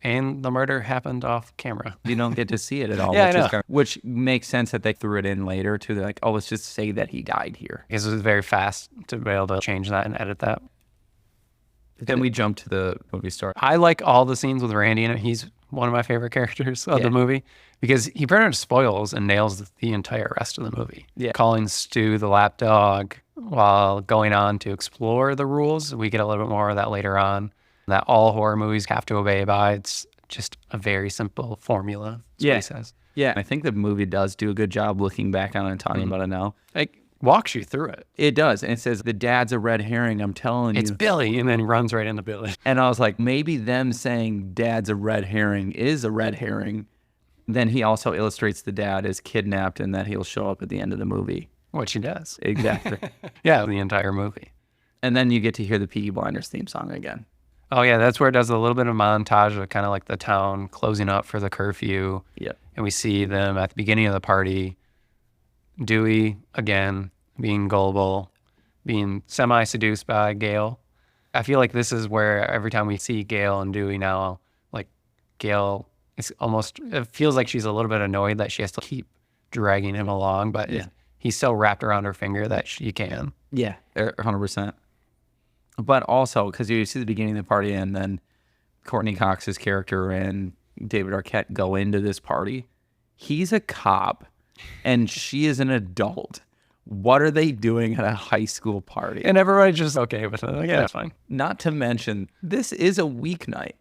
and the murder happened off camera. You don't get to see it at all, Yeah, which makes sense that they threw it in later too. They're like, oh, let's just say that he died here. Because it was very fast to be able to change that and edit that. Then we jump to the movie star. I like all the scenes with Randy in it. He's one of my favorite characters of the movie because he pretty much spoils and nails the entire rest of the movie. Yeah. Calling Stu the lapdog while going on to explore the rules. We get a little bit more of that later on. That all horror movies have to obey by. It's just a very simple formula. That's what he says. Yeah, I think the movie does do a good job looking back on it and talking about it now. Like, walks you through it. It does. And it says, the dad's a red herring, I'm telling you. It's Billy, and then runs right into Billy. And I was like, maybe them saying dad's a red herring is a red herring. Then he also illustrates the dad is kidnapped and that he'll show up at the end of the movie. Which he does. Exactly. Yeah, the entire movie. And then you get to hear the Peaky Blinders theme song again. Oh, yeah, that's where it does a little bit of montage of kind of like the town closing up for the curfew. Yeah. And we see them at the beginning of the party. Dewey, again, being gullible, being semi-seduced by Gail. I feel like this is where every time we see Gail and Dewey now, like Gail, it feels like she's a little bit annoyed that she has to keep dragging him along, but he's so wrapped around her finger that she can. Yeah, 100%. But also, because you see the beginning of the party and then Courtney Cox's character and David Arquette go into this party. He's a cop and she is an adult. What are they doing at a high school party? And everybody's just okay with it. Like, yeah, that's fine. Not to mention, this is a weeknight.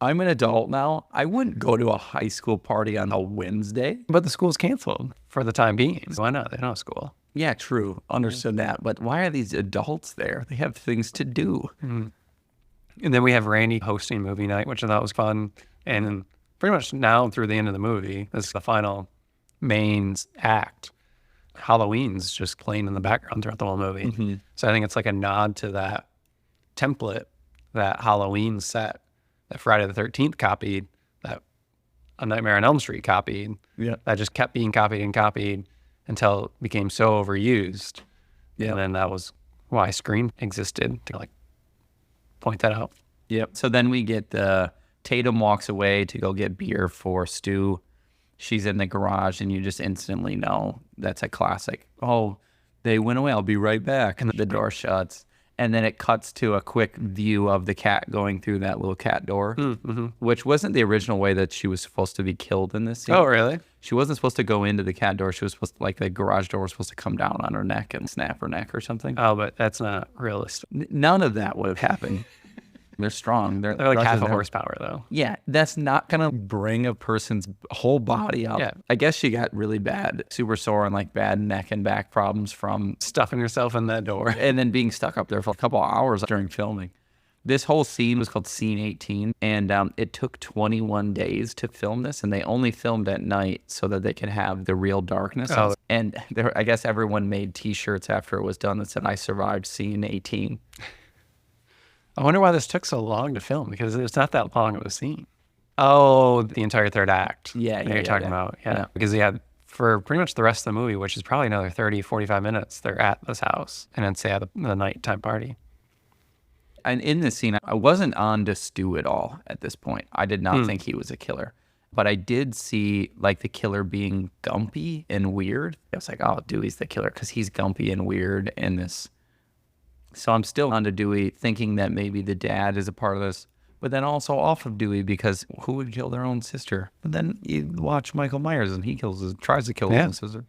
I'm an adult now. I wouldn't go to a high school party on a Wednesday. But the school's canceled for the time being. Why not? They don't have school. Yeah, true. Understood that. But why are these adults there? They have things to do. Mm-hmm. And then we have Randy hosting movie night, which I thought was fun. And pretty much now through the end of the movie, this is the final main act. Halloween's just playing in the background throughout the whole movie. Mm-hmm. So I think it's like a nod to that template that Halloween set, that Friday the 13th copied, that A Nightmare on Elm Street copied, that just kept being copied and copied until it became so overused. Yeah. And then that was why Scream existed, to like point that out. Yep. So then we get Tatum walks away to go get beer for Stu. She's in the garage and you just instantly know that's a classic. Oh, they went away. I'll be right back. And the door shuts. And then it cuts to a quick view of the cat going through that little cat door, which wasn't the original way that she was supposed to be killed in this scene. Oh, really? She wasn't supposed to go into the cat door. She was supposed to, like, the garage door was supposed to come down on her neck and snap her neck or something. Oh, but that's not realistic. None of that would have happened. They're strong. They're like half a horsepower, though. Yeah, that's not going to bring a person's whole body up. Yeah. I guess she got really bad, super sore and like bad neck and back problems from stuffing herself in that door. And then being stuck up there for a couple of hours during filming. This whole scene was called Scene 18, and it took 21 days to film this, and they only filmed at night so that they could have the real darkness. Oh. And I guess everyone made T-shirts after it was done that said, "I survived Scene 18." I wonder why this took so long to film, because it's not that long of a scene. Oh, the entire third act. Yeah, you're talking about. Yeah. Because for pretty much the rest of the movie, which is probably another 30, 45 minutes, they're at this house, and then say the nighttime party. And in this scene, I wasn't on to Stu at all at this point. I did not think he was a killer. But I did see like the killer being gumpy and weird. I was like, oh, Dewey's the killer because he's gumpy and weird in this. So I'm still on to Dewey, thinking that maybe the dad is a part of this, but then also off of Dewey because who would kill their own sister? But then you watch Michael Myers and he tries to kill his own sister.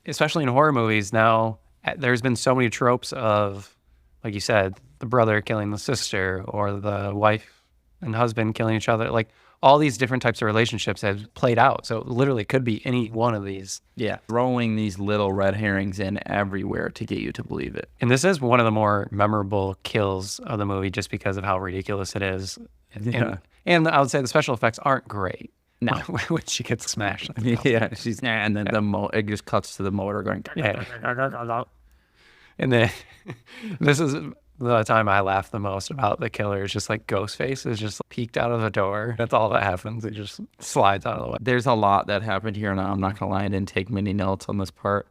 Especially in horror movies now, there's been so many tropes of, like you said, the brother killing the sister or the wife and husband killing each other. Like all these different types of relationships have played out. So it literally could be any one of these. Yeah. Throwing these little red herrings in everywhere to get you to believe it. And this is one of the more memorable kills of the movie just because of how ridiculous it is. And I would say the special effects aren't great. No. When she gets smashed. Yeah. And then it just cuts to the motor going. Yeah. And then this is the time I laughed the most about the killer. Is just like Ghostface is just peeked out of the door. That's all that happens. It just slides out of the way. There's a lot that happened here, and I'm not going to lie, I didn't take many notes on this part.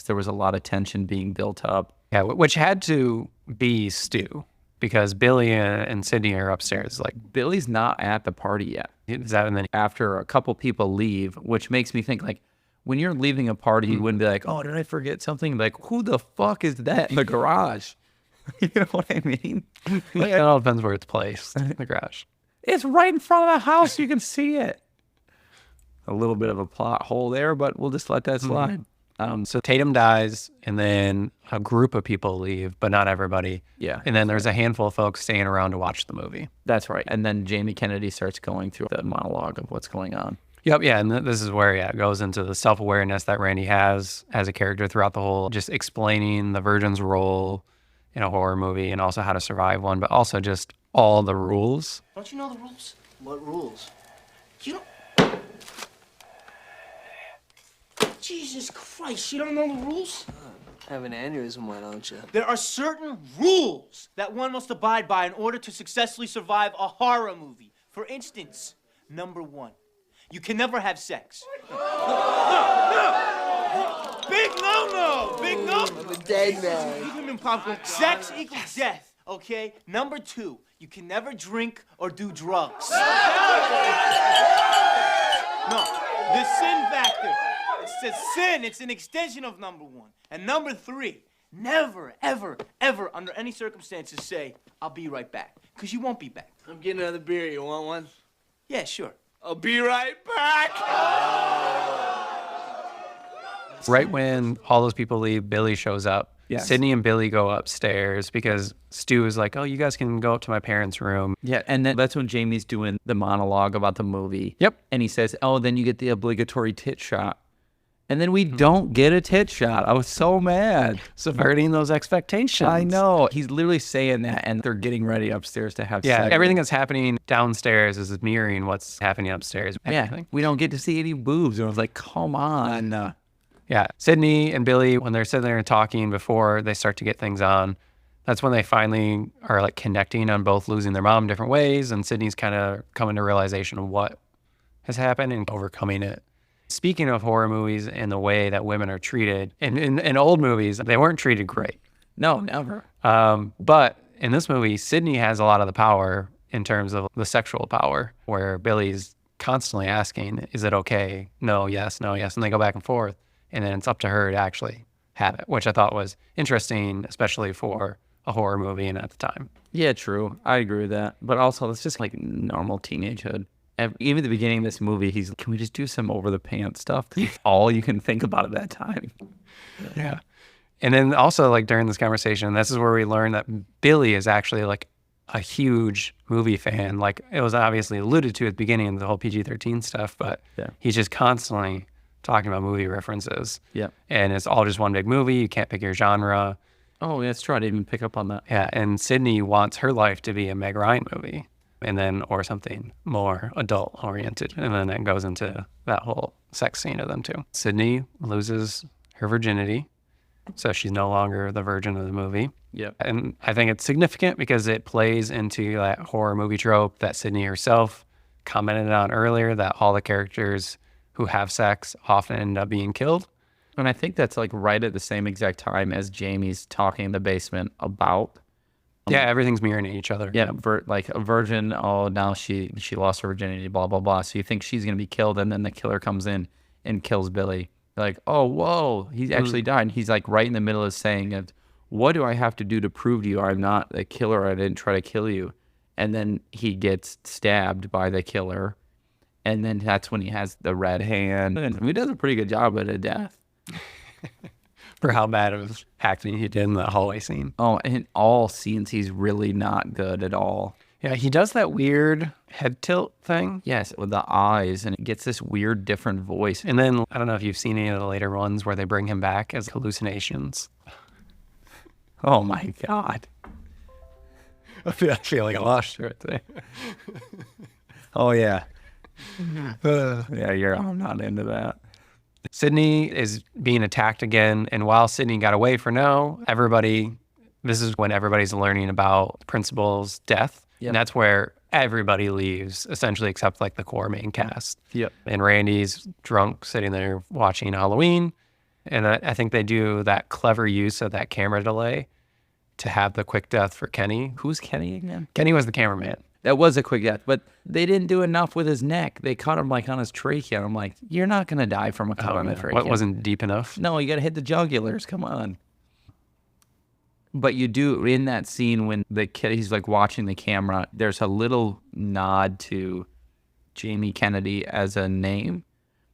There was a lot of tension being built up. Yeah, which had to be Stu, because Billy and Sydney are upstairs. Like, Billy's not at the party yet. is that, and then After a couple people leave, which makes me think, like, when you're leaving a party, you wouldn't be like, oh, did I forget something? Like, who the fuck is that in the garage? You know what I mean? it all depends where it's placed in the garage. It's right in front of the house. You can see it. A little bit of a plot hole there, but we'll just let that slide. So Tatum dies, and then a group of people leave, but not everybody. Yeah. And then there's a handful of folks staying around to watch the movie. That's right. And then Jamie Kennedy starts going through the monologue of what's going on. Yep, yeah, and this is where it goes into the self-awareness that Randy has as a character throughout the whole, just explaining the virgin's role in a horror movie and also how to survive one, but also just all the rules. Don't you know the rules? What rules? You don't... Jesus Christ, you don't know the rules? Have an aneurysm, why don't you? There are certain rules that one must abide by in order to successfully survive a horror movie. For instance, number 1, you can never have sex. No! Big no-no! Big no! I'm a dead man. Sex equals death, okay? Number 2, you can never drink or do drugs. No, the sin factor. It's a sin. It's an extension of number 1. And number 3, never, ever, ever, under any circumstances say, I'll be right back. Because you won't be back. I'm getting another beer. You want one? Yeah, sure. I'll be right back. Right when all those people leave, Billy shows up. Yes. Sydney and Billy go upstairs because Stu is like, oh, you guys can go up to my parents' room. Yeah, and then that's when Jamie's doing the monologue about the movie. Yep. And he says, oh, then you get the obligatory tit shot. And then we don't get a tit shot. I was so mad. Subverting those expectations. I know. He's literally saying that, and they're getting ready upstairs to have Yeah, sex. everything that's happening downstairs is mirroring what's happening upstairs. Yeah, we don't get to see any boobs. And I was like, come on. Yeah, Sydney and Billy, when they're sitting there and talking before they start to get things on, that's when they finally are like connecting on both losing their mom in different ways, and Sydney's kind of coming to realization of what has happened and overcoming it. Speaking of horror movies and the way that women are treated, in old movies, they weren't treated great. No, never. But in this movie, Sydney has a lot of the power in terms of the sexual power, where Billy's constantly asking, is it okay? No, yes, no, yes. And they go back and forth. And then it's up to her to actually have it, which I thought was interesting, especially for a horror movie and at the time. Yeah, true. I agree with that. But also, it's just like normal teenagehood. Even at the beginning of this movie, he's like, can we just do some over-the-pants stuff? 'Cause it's all you can think about at that time. Yeah. And then also, like, during this conversation, this is where we learn that Billy is actually, like, a huge movie fan. Like, it was obviously alluded to at the beginning of the whole PG-13 stuff, but he's just constantly talking about movie references. Yeah. And it's all just one big movie. You can't pick your genre. Oh, that's true. I didn't even pick up on that. Yeah. And Sydney wants her life to be a Meg Ryan movie. And then, or something more adult oriented. And then it goes into that whole sex scene of them too. Sydney loses her virginity. So she's no longer the virgin of the movie. Yeah. And I think it's significant because it plays into that horror movie trope that Sydney herself commented on earlier, that all the characters who have sex often end up being killed. And I think that's like right at the same exact time as Jamie's talking in the basement about. Yeah, everything's mirroring each other. Yeah, like a virgin, oh, now she lost her virginity, blah, blah, blah. So you think she's going to be killed, and then the killer comes in and kills Billy. You're like, oh, whoa, he actually died. And he's like right in the middle of saying, what do I have to do to prove to you I'm not a killer? I didn't try to kill you. And then he gets stabbed by the killer. And then that's when he has the red hand. And he does a pretty good job at a death. For how bad of acting he did in the hallway scene. Oh, in all scenes, he's really not good at all. Yeah, he does that weird head tilt thing. Yes, with the eyes, and it gets this weird, different voice. And then, I don't know if you've seen any of the later ones where they bring him back as hallucinations. Oh my God. I feel like I lost you right there. Oh yeah. Yeah, I'm not into that. Sydney is being attacked again, and while Sydney got away for now, this is when everybody's learning about Principal's death. Yep. And that's where everybody leaves, essentially, except like the core main cast. Yep. And Randy's drunk, sitting there watching Halloween. And I think they do that clever use of that camera delay to have the quick death for Kenny. Who's Kenny again? Kenny was the cameraman. That was a quick death, but they didn't do enough with his neck. They cut him like on his trachea. I'm like, you're not going to die from a cut on the trachea. What wasn't deep enough? No, you got to hit the jugulars. Come on. But you do, in that scene when the kid, he's like watching the camera, there's a little nod to Jamie Kennedy as a name.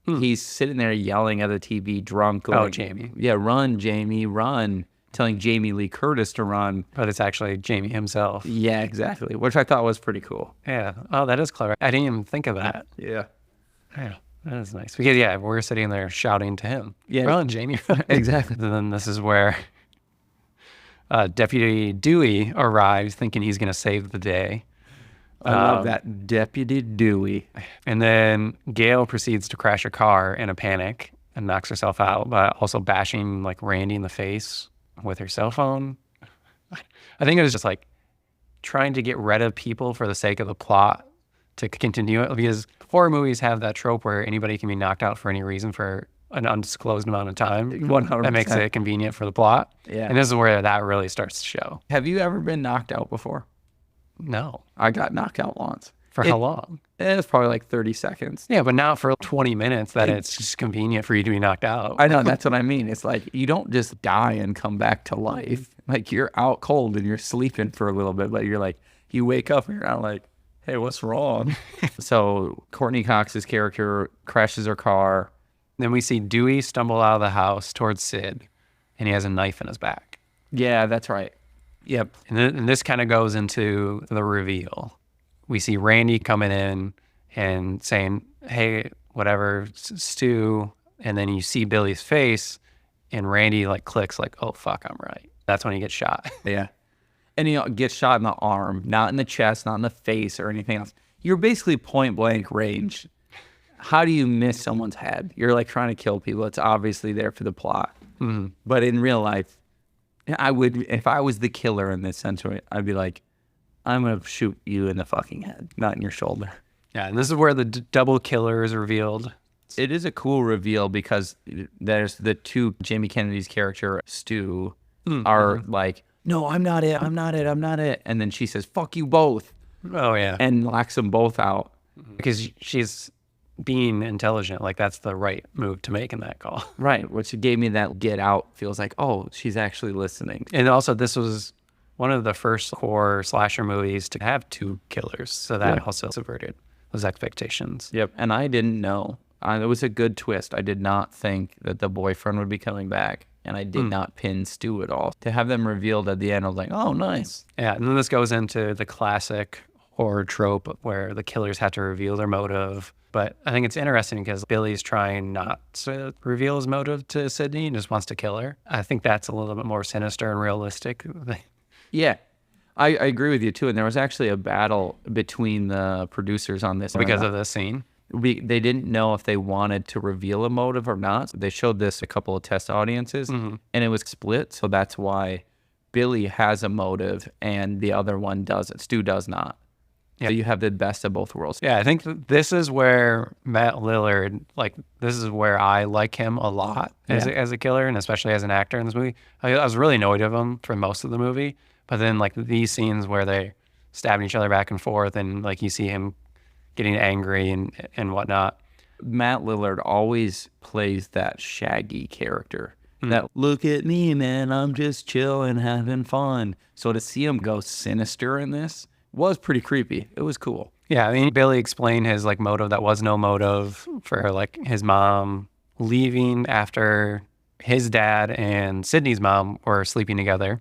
He's sitting there yelling at the TV drunk. Oh, Jamie. Yeah, run, Jamie, run. Telling Jamie Lee Curtis to run. But it's actually Jamie himself. Yeah, exactly. Which I thought was pretty cool. Yeah. Oh, that is clever. I didn't even think of that. Yeah. Yeah. That is nice. Because, yeah, we're sitting there shouting to him. Yeah. Run, Jamie. Exactly. And then this is where Deputy Dewey arrives thinking he's going to save the day. I love that. Deputy Dewey. And then Gail proceeds to crash a car in a panic and knocks herself out by also bashing like Randy in the face with her cell phone. I think it was just like trying to get rid of people for the sake of the plot to continue it, because horror movies have that trope where anybody can be knocked out for any reason for an undisclosed amount of time. 100%. That makes it convenient for the plot. Yeah. And this is where that really starts to show. Have you ever been knocked out before? No. I got knocked out once. For how long? It was probably like 30 seconds. Yeah, but not for 20 minutes that it's just convenient for you to be knocked out. I know, that's what I mean. It's like you don't just die and come back to life. Like you're out cold and you're sleeping for a little bit, but you're like, you wake up and you're not like, hey, what's wrong? So Courtney Cox's character crashes her car. Then we see Dewey stumble out of the house towards Sid, and he has a knife in his back. Yeah, that's right. Yep. And this kind of goes into the reveal. We see Randy coming in and saying, hey, whatever, Stu. And then you see Billy's face, and Randy like clicks like, oh, fuck, I'm right. That's when he gets shot. Yeah. And he gets shot in the arm, not in the chest, not in the face or anything else. You're basically point blank range. How do you miss someone's head? You're like trying to kill people. It's obviously there for the plot. Mm-hmm. But in real life, I would, if I was the killer in this sense, I'd be like, I'm going to shoot you in the fucking head, not in your shoulder. Yeah, and this is where the double killer is revealed. It is a cool reveal because there's the two, Jamie Kennedy's character, Stu, are like, no, I'm not it, I'm not it, I'm not it. And then she says, fuck you both. Oh, yeah. And locks them both out. Because she's being intelligent. Like, that's the right move to make in that call. Right, which gave me that get out. Feels like, oh, she's actually listening. And also, this was one of the first horror slasher movies to have two killers. So that also subverted those expectations. Yep. And I didn't know. It was a good twist. I did not think that the boyfriend would be coming back. And I did not pin Stu at all. To have them revealed at the end, I was like, oh, nice. Yeah, and then this goes into the classic horror trope where the killers have to reveal their motive. But I think it's interesting because Billy's trying not to reveal his motive to Sydney and just wants to kill her. I think that's a little bit more sinister and realistic. Yeah, I agree with you too. And there was actually a battle between the producers on this. Because of this scene. They didn't know if they wanted to reveal a motive or not. They showed this a couple of test audiences, and it was split. So that's why Billy has a motive and the other one doesn't. Stu does not. Yeah. So you have the best of both worlds. Yeah, I think this is where Matt Lillard, like, this is where I like him a lot as a killer, and especially as an actor in this movie. I was really annoyed of him for most of the movie, but then, like, these scenes where they stabbing each other back and forth, and, like, you see him getting angry and whatnot. Matt Lillard always plays that Shaggy character. That, look at me, man, I'm just chilling, having fun. So to see him go sinister in this was pretty creepy. It was cool. Yeah, I mean, Billy explained his, like, motive that was no motive for, like, his mom leaving after his dad and Sydney's mom were sleeping together.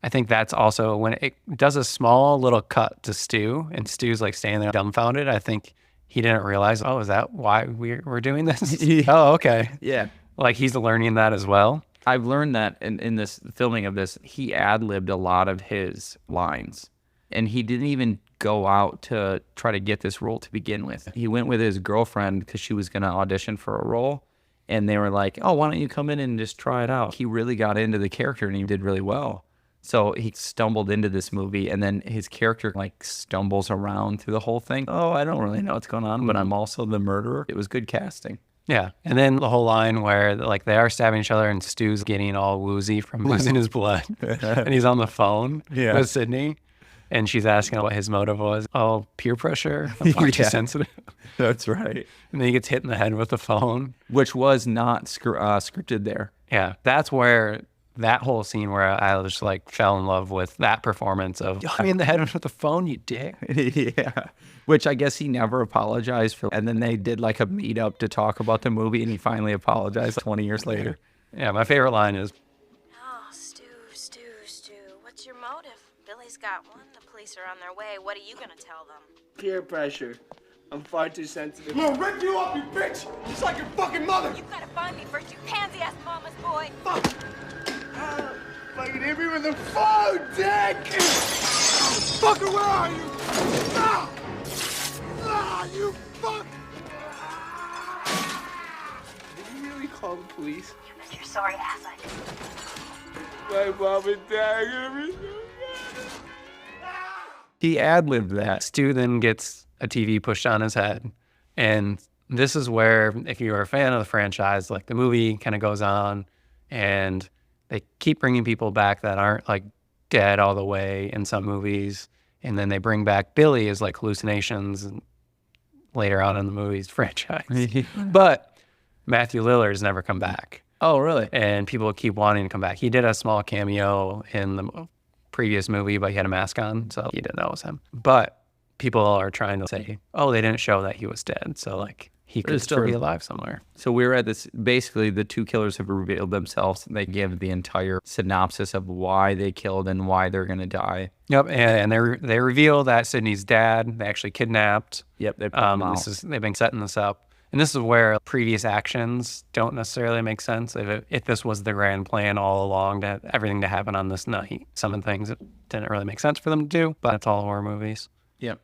I think that's also when it does a small little cut to Stu, and Stu's like standing there dumbfounded. I think he didn't realize, oh, is that why we're doing this? Oh, okay. Yeah. Like he's learning that as well. I've learned that in this filming of this, he ad-libbed a lot of his lines. And he didn't even go out to try to get this role to begin with. He went with his girlfriend because she was going to audition for a role. And they were like, oh, why don't you come in and just try it out? He really got into the character and he did really well. So he stumbled into this movie, and then his character like stumbles around through the whole thing. Oh, I don't really know what's going on, but I'm also the murderer. It was good casting. Yeah. And then the whole line where like they are stabbing each other and Stu's getting all woozy from losing his blood. And he's on the phone with Sydney. And she's asking what his motive was. Oh, peer pressure? I'm far too sensitive. That's right. And then he gets hit in the head with the phone. Which was not scripted there. Yeah. That's where that whole scene where I just like fell in love with that performance of, I mean, the head with the phone, you dick. Yeah. Which I guess he never apologized for. And then they did like a meetup to talk about the movie, and he finally apologized 20 years later. Yeah. My favorite line is, Oh, Stu. What's your motive? Billy's got one. The police are on their way. What are you gonna tell them? Peer pressure. I'm far too sensitive. I'm gonna rip you up, you bitch! Just like your fucking mother! You gotta find me first, you pansy-ass mama's boy. Fuck! Fucking hit me with the phone, dick! Fucker, where are you? Ah! Ah, you fuck! Did you really call the police? You bet your sorry ass I did. My mom and dad are gonna be so mad. He ad-libbed that. Stu then gets a TV pushed on his head. And this is where, if you're a fan of the franchise, like the movie kind of goes on and they keep bringing people back that aren't like dead all the way in some movies. And then they bring back Billy as like hallucinations and later on in the movie's franchise. But Matthew Lillard's never come back. Oh, really? And people keep wanting to come back. He did a small cameo in the previous movie, but he had a mask on, so you didn't know it was him. But people are trying to say, oh, they didn't show that he was dead. So like he could still be alive somewhere. So we're at this, basically the two killers have revealed themselves. They give the entire synopsis of why they killed and why they're going to die. Yep, and they reveal that Sydney's dad, they actually kidnapped. Yep, they put him out. They've been setting this up. And this is where previous actions don't necessarily make sense. If this was the grand plan all along, that everything to happen on this night, some of the things that didn't really make sense for them to do, but it's all horror movies. Yep.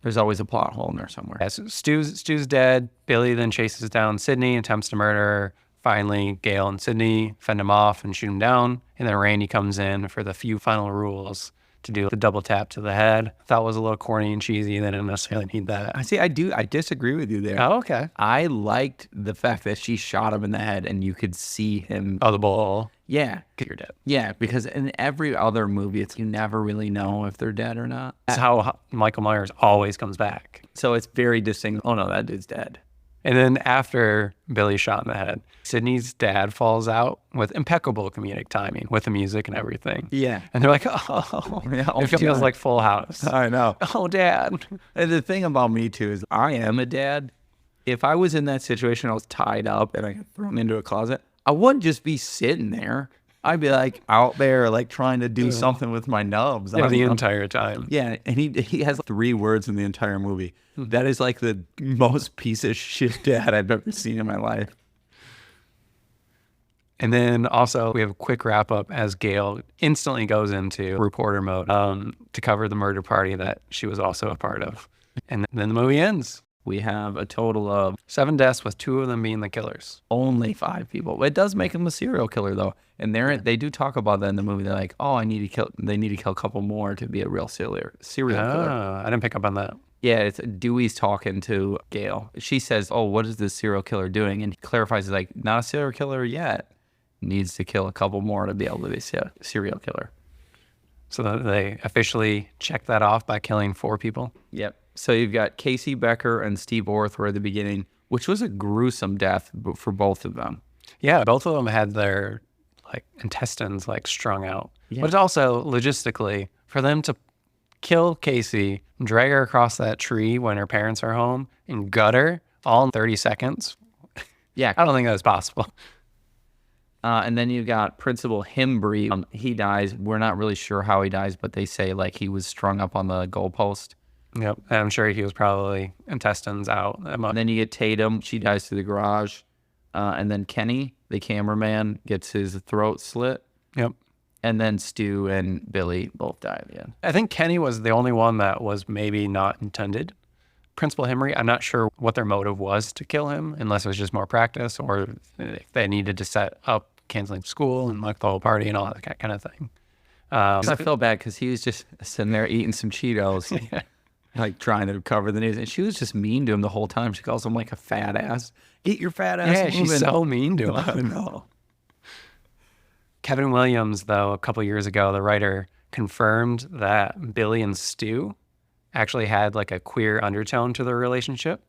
There's always a plot hole in there somewhere. Yeah, so Stu's dead. Billy then chases down Sydney, attempts to murder her. Finally, Gail and Sydney fend him off and shoot him down. And then Randy comes in for the few final rules to do the double tap to the head. Thought it was a little corny and cheesy. They didn't necessarily need that. I disagree with you there. Oh, okay. I liked the fact that she shot him in the head and you could see him. Oh, the bull. Yeah. You're dead. Yeah, because in every other movie, you never really know if they're dead or not. That's how Michael Myers always comes back. So it's very distinct. Oh, no, that dude's dead. And then after Billy's shot in the head, Sydney's dad falls out with impeccable comedic timing with the music and everything. Yeah. And they're like, oh, Yeah, it feels like Full House. I know. Oh, Dad. And the thing about me, too, is I am a dad. If I was in that situation, I was tied up and I got thrown into a closet, I wouldn't just be sitting there. I'd be like out there, like trying to do something with my nubs. Yeah, the entire time. Yeah, and he has 3 words in the entire movie. That is like the most piece of shit dad I've ever seen in my life. And then also we have a quick wrap up as Gail instantly goes into reporter mode to cover the murder party that she was also a part of. And then the movie ends. We have a total of 7 deaths with 2 of them being the killers. only 5 people. It does make him a serial killer, though. And they do talk about that in the movie. They're like, oh, they need to kill a couple more to be a real serial killer. I didn't pick up on that. Yeah, it's Dewey's talking to Gail. She says, oh, what is this serial killer doing? And he clarifies, he's like, not a serial killer yet. Needs to kill a couple more to be able to be a serial killer. So they officially checked that off by killing 4 people. Yep. So you've got Casey Becker and Steve Orth at the beginning, which was a gruesome death for both of them. Yeah, both of them had their like intestines like strung out. Yeah. But also logistically, for them to kill Casey, drag her across that tree when her parents are home, and gut her all in 30 seconds. Yeah. I don't think that was possible. And then you got Principal Himbry. He dies. We're not really sure how he dies, but they say like he was strung up on the goalpost. Yep. And I'm sure he was probably intestines out. And then you get Tatum. She dies through the garage. And then Kenny, the cameraman, gets his throat slit. Yep. And then Stu and Billy both die at the end. I think Kenny was the only one that was maybe not intended. Principal Henry, I'm not sure what their motive was to kill him, unless it was just more practice or if they needed to set up canceling school and like the whole party and all that kind of thing. I felt bad because he was just sitting there eating some Cheetos, like trying to cover the news. And she was just mean to him the whole time. She calls him like a fat ass. Get your fat ass moving. She's so mean to him. No. Kevin Williams, though, a couple years ago, the writer, confirmed that Billy and Stu actually had like a queer undertone to their relationship,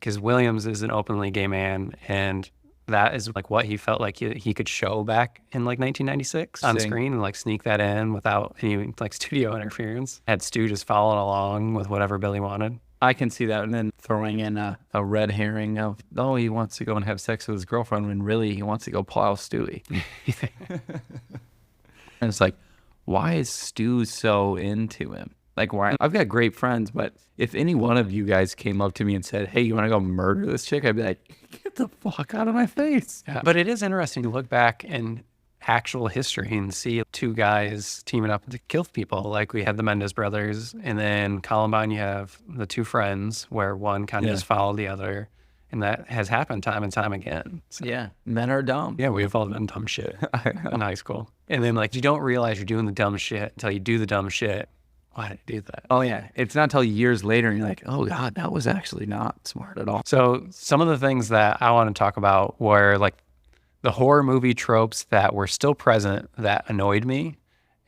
because Williams is an openly gay man, and that is like what he felt like he could show back in like 1996 on screen and like sneak that in without any like studio interference. Had Stu just following along with whatever Billy wanted. I can see that, and then throwing in a red herring of, oh, he wants to go and have sex with his girlfriend when really he wants to go plow Stewie. And it's like, why is Stu so into him? Like, why? I've got great friends, but if any one of you guys came up to me and said, hey, you want to go murder this chick? I'd be like, get the fuck out of my face. Yeah. But it is interesting to look back in actual history and see two guys teaming up to kill people. Like we had the Mendez brothers, and then Columbine, you have the two friends where one kind of just followed the other. And that has happened time and time again. So, yeah, men are dumb. Yeah, we've all done dumb shit in high school. And then like you don't realize you're doing the dumb shit until you do the dumb shit. Why did I do that? Oh, yeah. It's not until years later and you're like, oh, God, that was actually not smart at all. So some of the things that I want to talk about were like the horror movie tropes that were still present that annoyed me.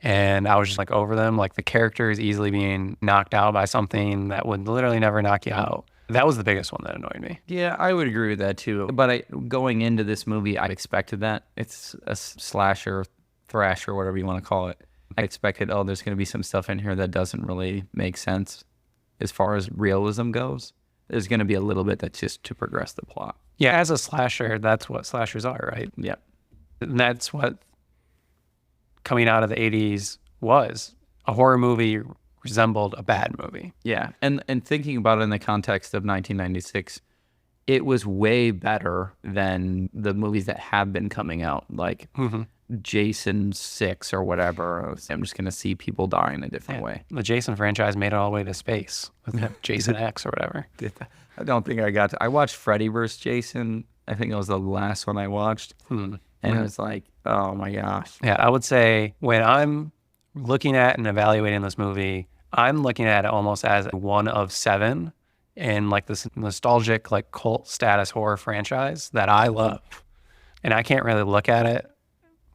And I was just like over them, like the characters easily being knocked out by something that would literally never knock you out. That was the biggest one that annoyed me. Yeah, I would agree with that too. But going into this movie, I expected that. It's a slasher, thrasher, whatever you want to call it. I expected, oh, there's going to be some stuff in here that doesn't really make sense as far as realism goes. There's going to be a little bit that's just to progress the plot. Yeah, as a slasher, that's what slashers are, right? Yeah. And that's what coming out of the 80s was. A horror movie resembled a bad movie. Yeah, and thinking about it in the context of 1996, it was way better than the movies that have been coming out, like Jason 6 or whatever. I'm just going to see people die in a different way. The Jason franchise made it all the way to space with Jason X or whatever. I don't think I got to. I watched Freddy vs. Jason. I think it was the last one I watched. And it was like, oh my gosh. Yeah, I would say when I'm looking at and evaluating this movie, I'm looking at it almost as one of 7 in like this nostalgic, like cult status horror franchise that I love. And I can't really look at it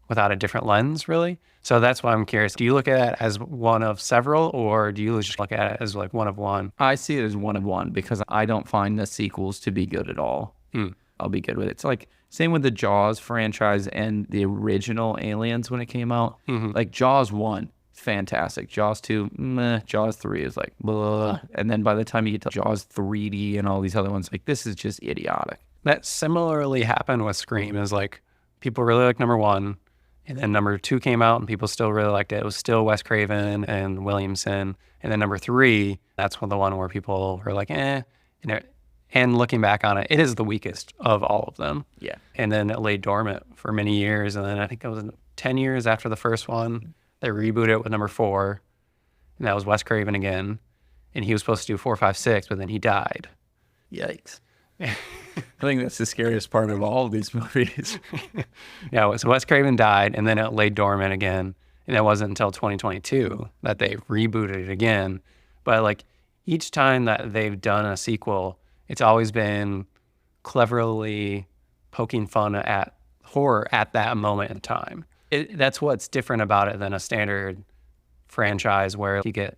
without a different lens, really. So that's why I'm curious. Do you look at it as one of several, or do you just look at it as like one of one? I see it as one of one because I don't find the sequels to be good at all. I'll be good with it. It's like same with the Jaws franchise and the original Aliens when it came out. Like Jaws 1, fantastic. Jaws 2, meh. Jaws 3 is like, blah. And then by the time you get to Jaws 3D and all these other ones, like this is just idiotic. That similarly happened with Scream. Is like people really like number 1. And then number 2 came out and people still really liked it. It was still Wes Craven and Williamson. And then number 3, that's the one where people were like, eh. And looking back on it, it is the weakest of all of them. Yeah. And then it lay dormant for many years. And then I think it was 10 years after the first one, they rebooted it with number 4. And that was Wes Craven again. And he was supposed to do 4, 5, 6, but then he died. Yikes. I think that's the scariest part of all of these movies. Yeah, so Wes Craven died, and then it lay dormant again. And it wasn't until 2022 that they rebooted it again. But like each time that they've done a sequel, it's always been cleverly poking fun at horror at that moment in time. That's what's different about it than a standard franchise where you get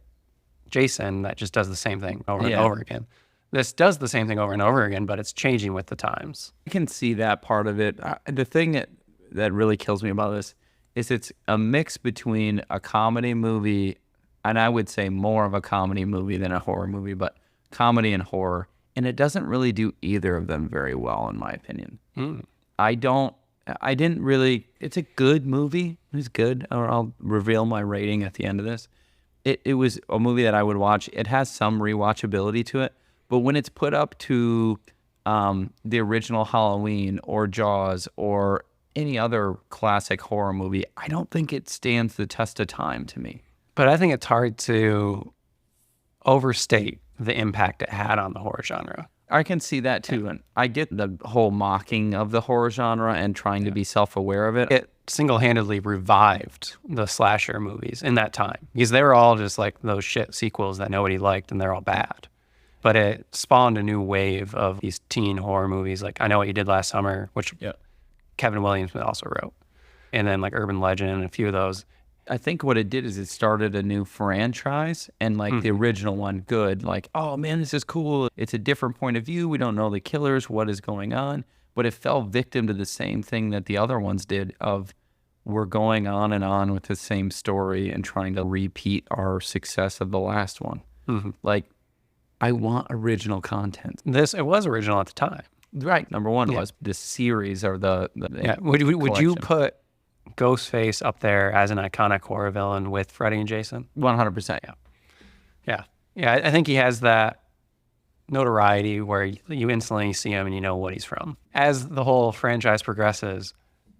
Jason that just does the same thing over and over again. This does the same thing over and over again, but it's changing with the times. I can see that part of it. The thing that really kills me about this is it's a mix between a comedy movie, and I would say more of a comedy movie than a horror movie, but comedy and horror. And it doesn't really do either of them very well, in my opinion. I don't I didn't really. It's a good movie. It's good. Or I'll reveal my rating at the end of this. It was a movie that I would watch. It has some rewatchability to it, but when it's put up to the original Halloween or Jaws or any other classic horror movie, I don't think it stands the test of time to me. But I think it's hard to overstate the impact it had on the horror genre. I can see that too. And I get the whole mocking of the horror genre and trying to be self-aware of it. It single-handedly revived the slasher movies in that time because they were all just like those shit sequels that nobody liked and they're all bad. But it spawned a new wave of these teen horror movies like I Know What You Did Last Summer, which Kevin Williamson also wrote. And then like Urban Legend and a few of those. I think what it did is it started a new franchise, and like the original one, good. Like, oh man, this is cool. It's a different point of view. We don't know the killers, what is going on. But it fell victim to the same thing that the other ones did of we're going on and on with the same story and trying to repeat our success of the last one. Like, I want original content. It was original at the time. Right. Number one was the series or the Would you collection. put Ghostface up there as an iconic horror villain with Freddy and Jason? 100%. Yeah. I think he has that notoriety where you instantly see him and you know what he's from. As the whole franchise progresses,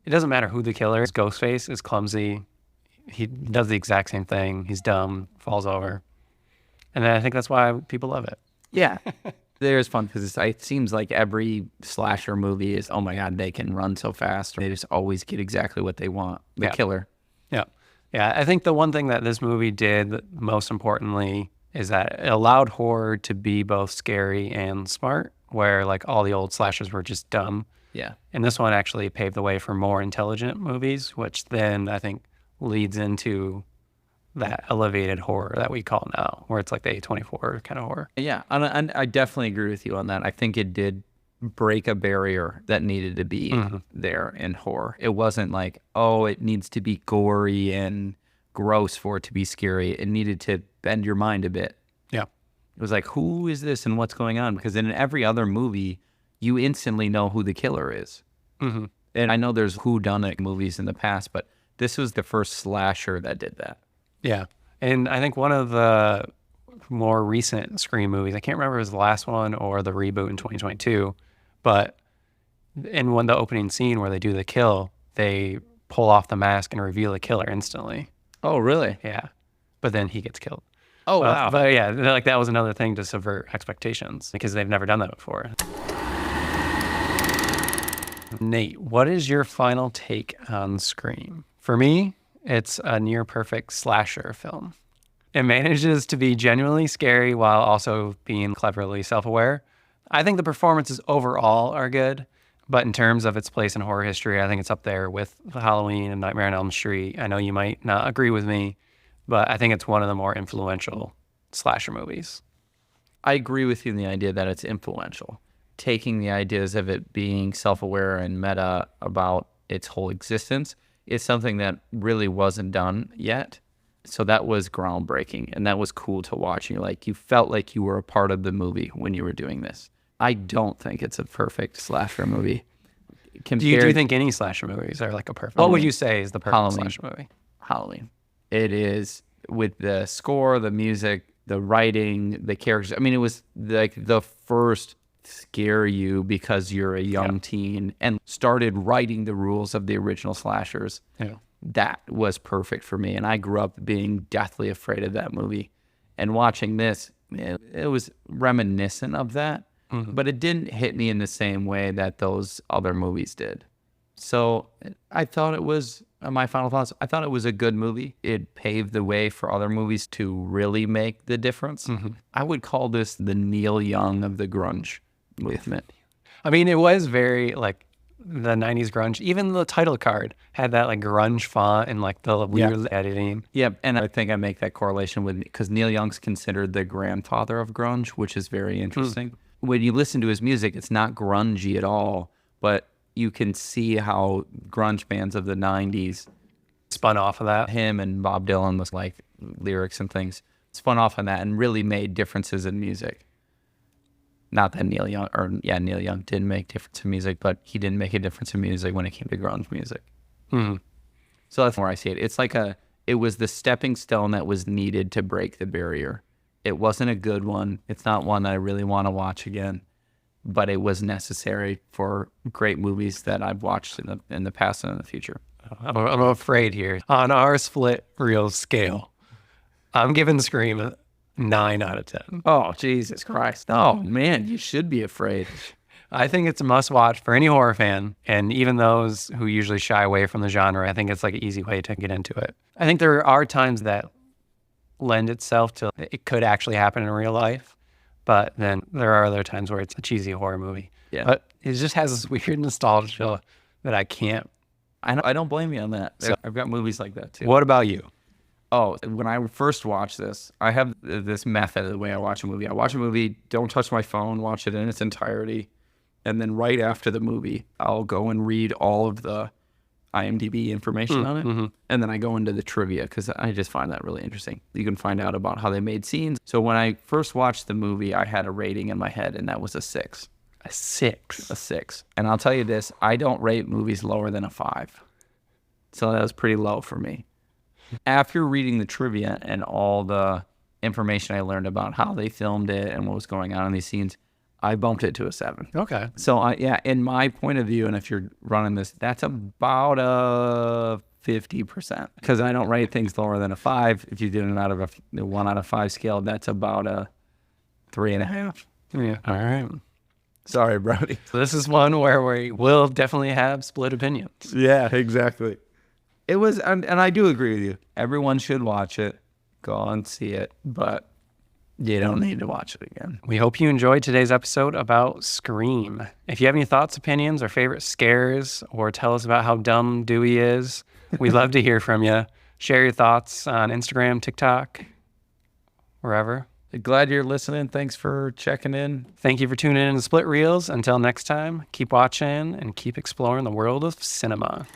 it doesn't matter who the killer is. Ghostface is clumsy. He does the exact same thing. He's dumb, falls over. And then I think that's why people love it. Yeah. There's fun because it seems like every slasher movie is, oh my God, they can run so fast. They just always get exactly what they want. The killer. Yeah. I think the one thing that this movie did most importantly is that it allowed horror to be both scary and smart, where like all the old slashers were just dumb. Yeah. And this one actually paved the way for more intelligent movies, which then I think leads into that elevated horror that we call now, where it's like the A24 kind of horror. Yeah, and I definitely agree with you on that. I think it did break a barrier that needed to be there in horror. It wasn't like, oh, it needs to be gory and gross for it to be scary. It needed to bend your mind a bit. Yeah. It was like, who is this and what's going on? Because in every other movie, you instantly know who the killer is. And I know there's whodunit movies in the past, but this was the first slasher that did that. Yeah. And I think one of the more recent Scream movies, I can't remember if it was the last one or the reboot in 2022, but in the opening scene where they do the kill, they pull off the mask and reveal the killer instantly. Oh, really? Yeah. But then he gets killed. Oh, wow. But yeah, like that was another thing to subvert expectations because they've never done that before. Nate, what is your final take on Scream? For me, it's a near perfect slasher film. It manages to be genuinely scary while also being cleverly self-aware. I think the performances overall are good, but in terms of its place in horror history, I think it's up there with Halloween and Nightmare on Elm Street. I know you might not agree with me, but I think it's one of the more influential slasher movies. I agree with you in the idea that it's influential. Taking the ideas of it being self-aware and meta about its whole existence is something that really wasn't done yet. So that was groundbreaking, and that was cool to watch. You felt like you were a part of the movie when you were doing this. I don't think it's a perfect slasher movie. Do you think any slasher movies are like a perfect? What would you say is the perfect slasher movie? Halloween. It is, with the score, the music, the writing, the characters. I mean, it was like the first scare you because you're a young teen and started writing the rules of the original slashers. Yeah. That was perfect for me. And I grew up being deathly afraid of that movie. And watching this, it was reminiscent of that, but it didn't hit me in the same way that those other movies did. So I thought it was, my final thoughts, I thought it was a good movie. It paved the way for other movies to really make the difference. I would call this the Neil Young of the grunge movement. I mean, it was very like the 90s grunge. Even the title card had that like grunge font and like the weird editing. Yeah, and I think I make that correlation with, because Neil Young's considered the grandfather of grunge, which is very interesting. When you listen to his music, it's not grungy at all, but you can see how grunge bands of the 90s spun off of that. Him and Bob Dylan was like lyrics and things spun off on that and really made differences in music. Not that Neil Young did make difference in music, but he didn't make a difference in music when it came to grunge music. So that's where I see it. It's like it was the stepping stone that was needed to break the barrier. It wasn't a good one. It's not one that I really want to watch again, but it was necessary for great movies that I've watched in the past and in the future. I'm afraid here. On our split reel scale, I'm giving Scream a 9 out of 10. Oh, Jesus Christ. Oh, man, you should be afraid. I think it's a must watch for any horror fan, and even those who usually shy away from the genre. I think it's like an easy way to get into it. I think there are times that lend itself to it could actually happen in real life, but then there are other times where it's a cheesy horror movie. Yeah. But it just has this weird nostalgia that I can't. I don't blame you on that. So, I've got movies like that too. What about you? Oh, when I first watched this, I have this method of the way I watch a movie. I watch a movie, don't touch my phone, watch it in its entirety. And then right after the movie, I'll go and read all of the IMDb information on it. And then I go into the trivia because I just find that really interesting. You can find out about how they made scenes. So when I first watched the movie, I had a rating in my head, and that was a 6. A 6. A 6. And I'll tell you this, I don't rate movies lower than a 5. So that was pretty low for me. After reading the trivia and all the information I learned about how they filmed it and what was going on in these scenes, I bumped it to a 7. Okay. So, in my point of view, and if you're running this, that's about a 50%. Because I don't rate things lower than a 5. If you do it out of a 1 out of 5 scale, that's about a 3.5. Yeah. All right. Sorry, Brody. So this is one where we will definitely have split opinions. Yeah, exactly. It was, and I do agree with you. Everyone should watch it. Go and see it, but you don't need to watch it again. We hope you enjoyed today's episode about Scream. If you have any thoughts, opinions, or favorite scares, or tell us about how dumb Dewey is, we'd love to hear from you. Share your thoughts on Instagram, TikTok, wherever. Glad you're listening. Thanks for checking in. Thank you for tuning in to Split Reels. Until next time, keep watching and keep exploring the world of cinema.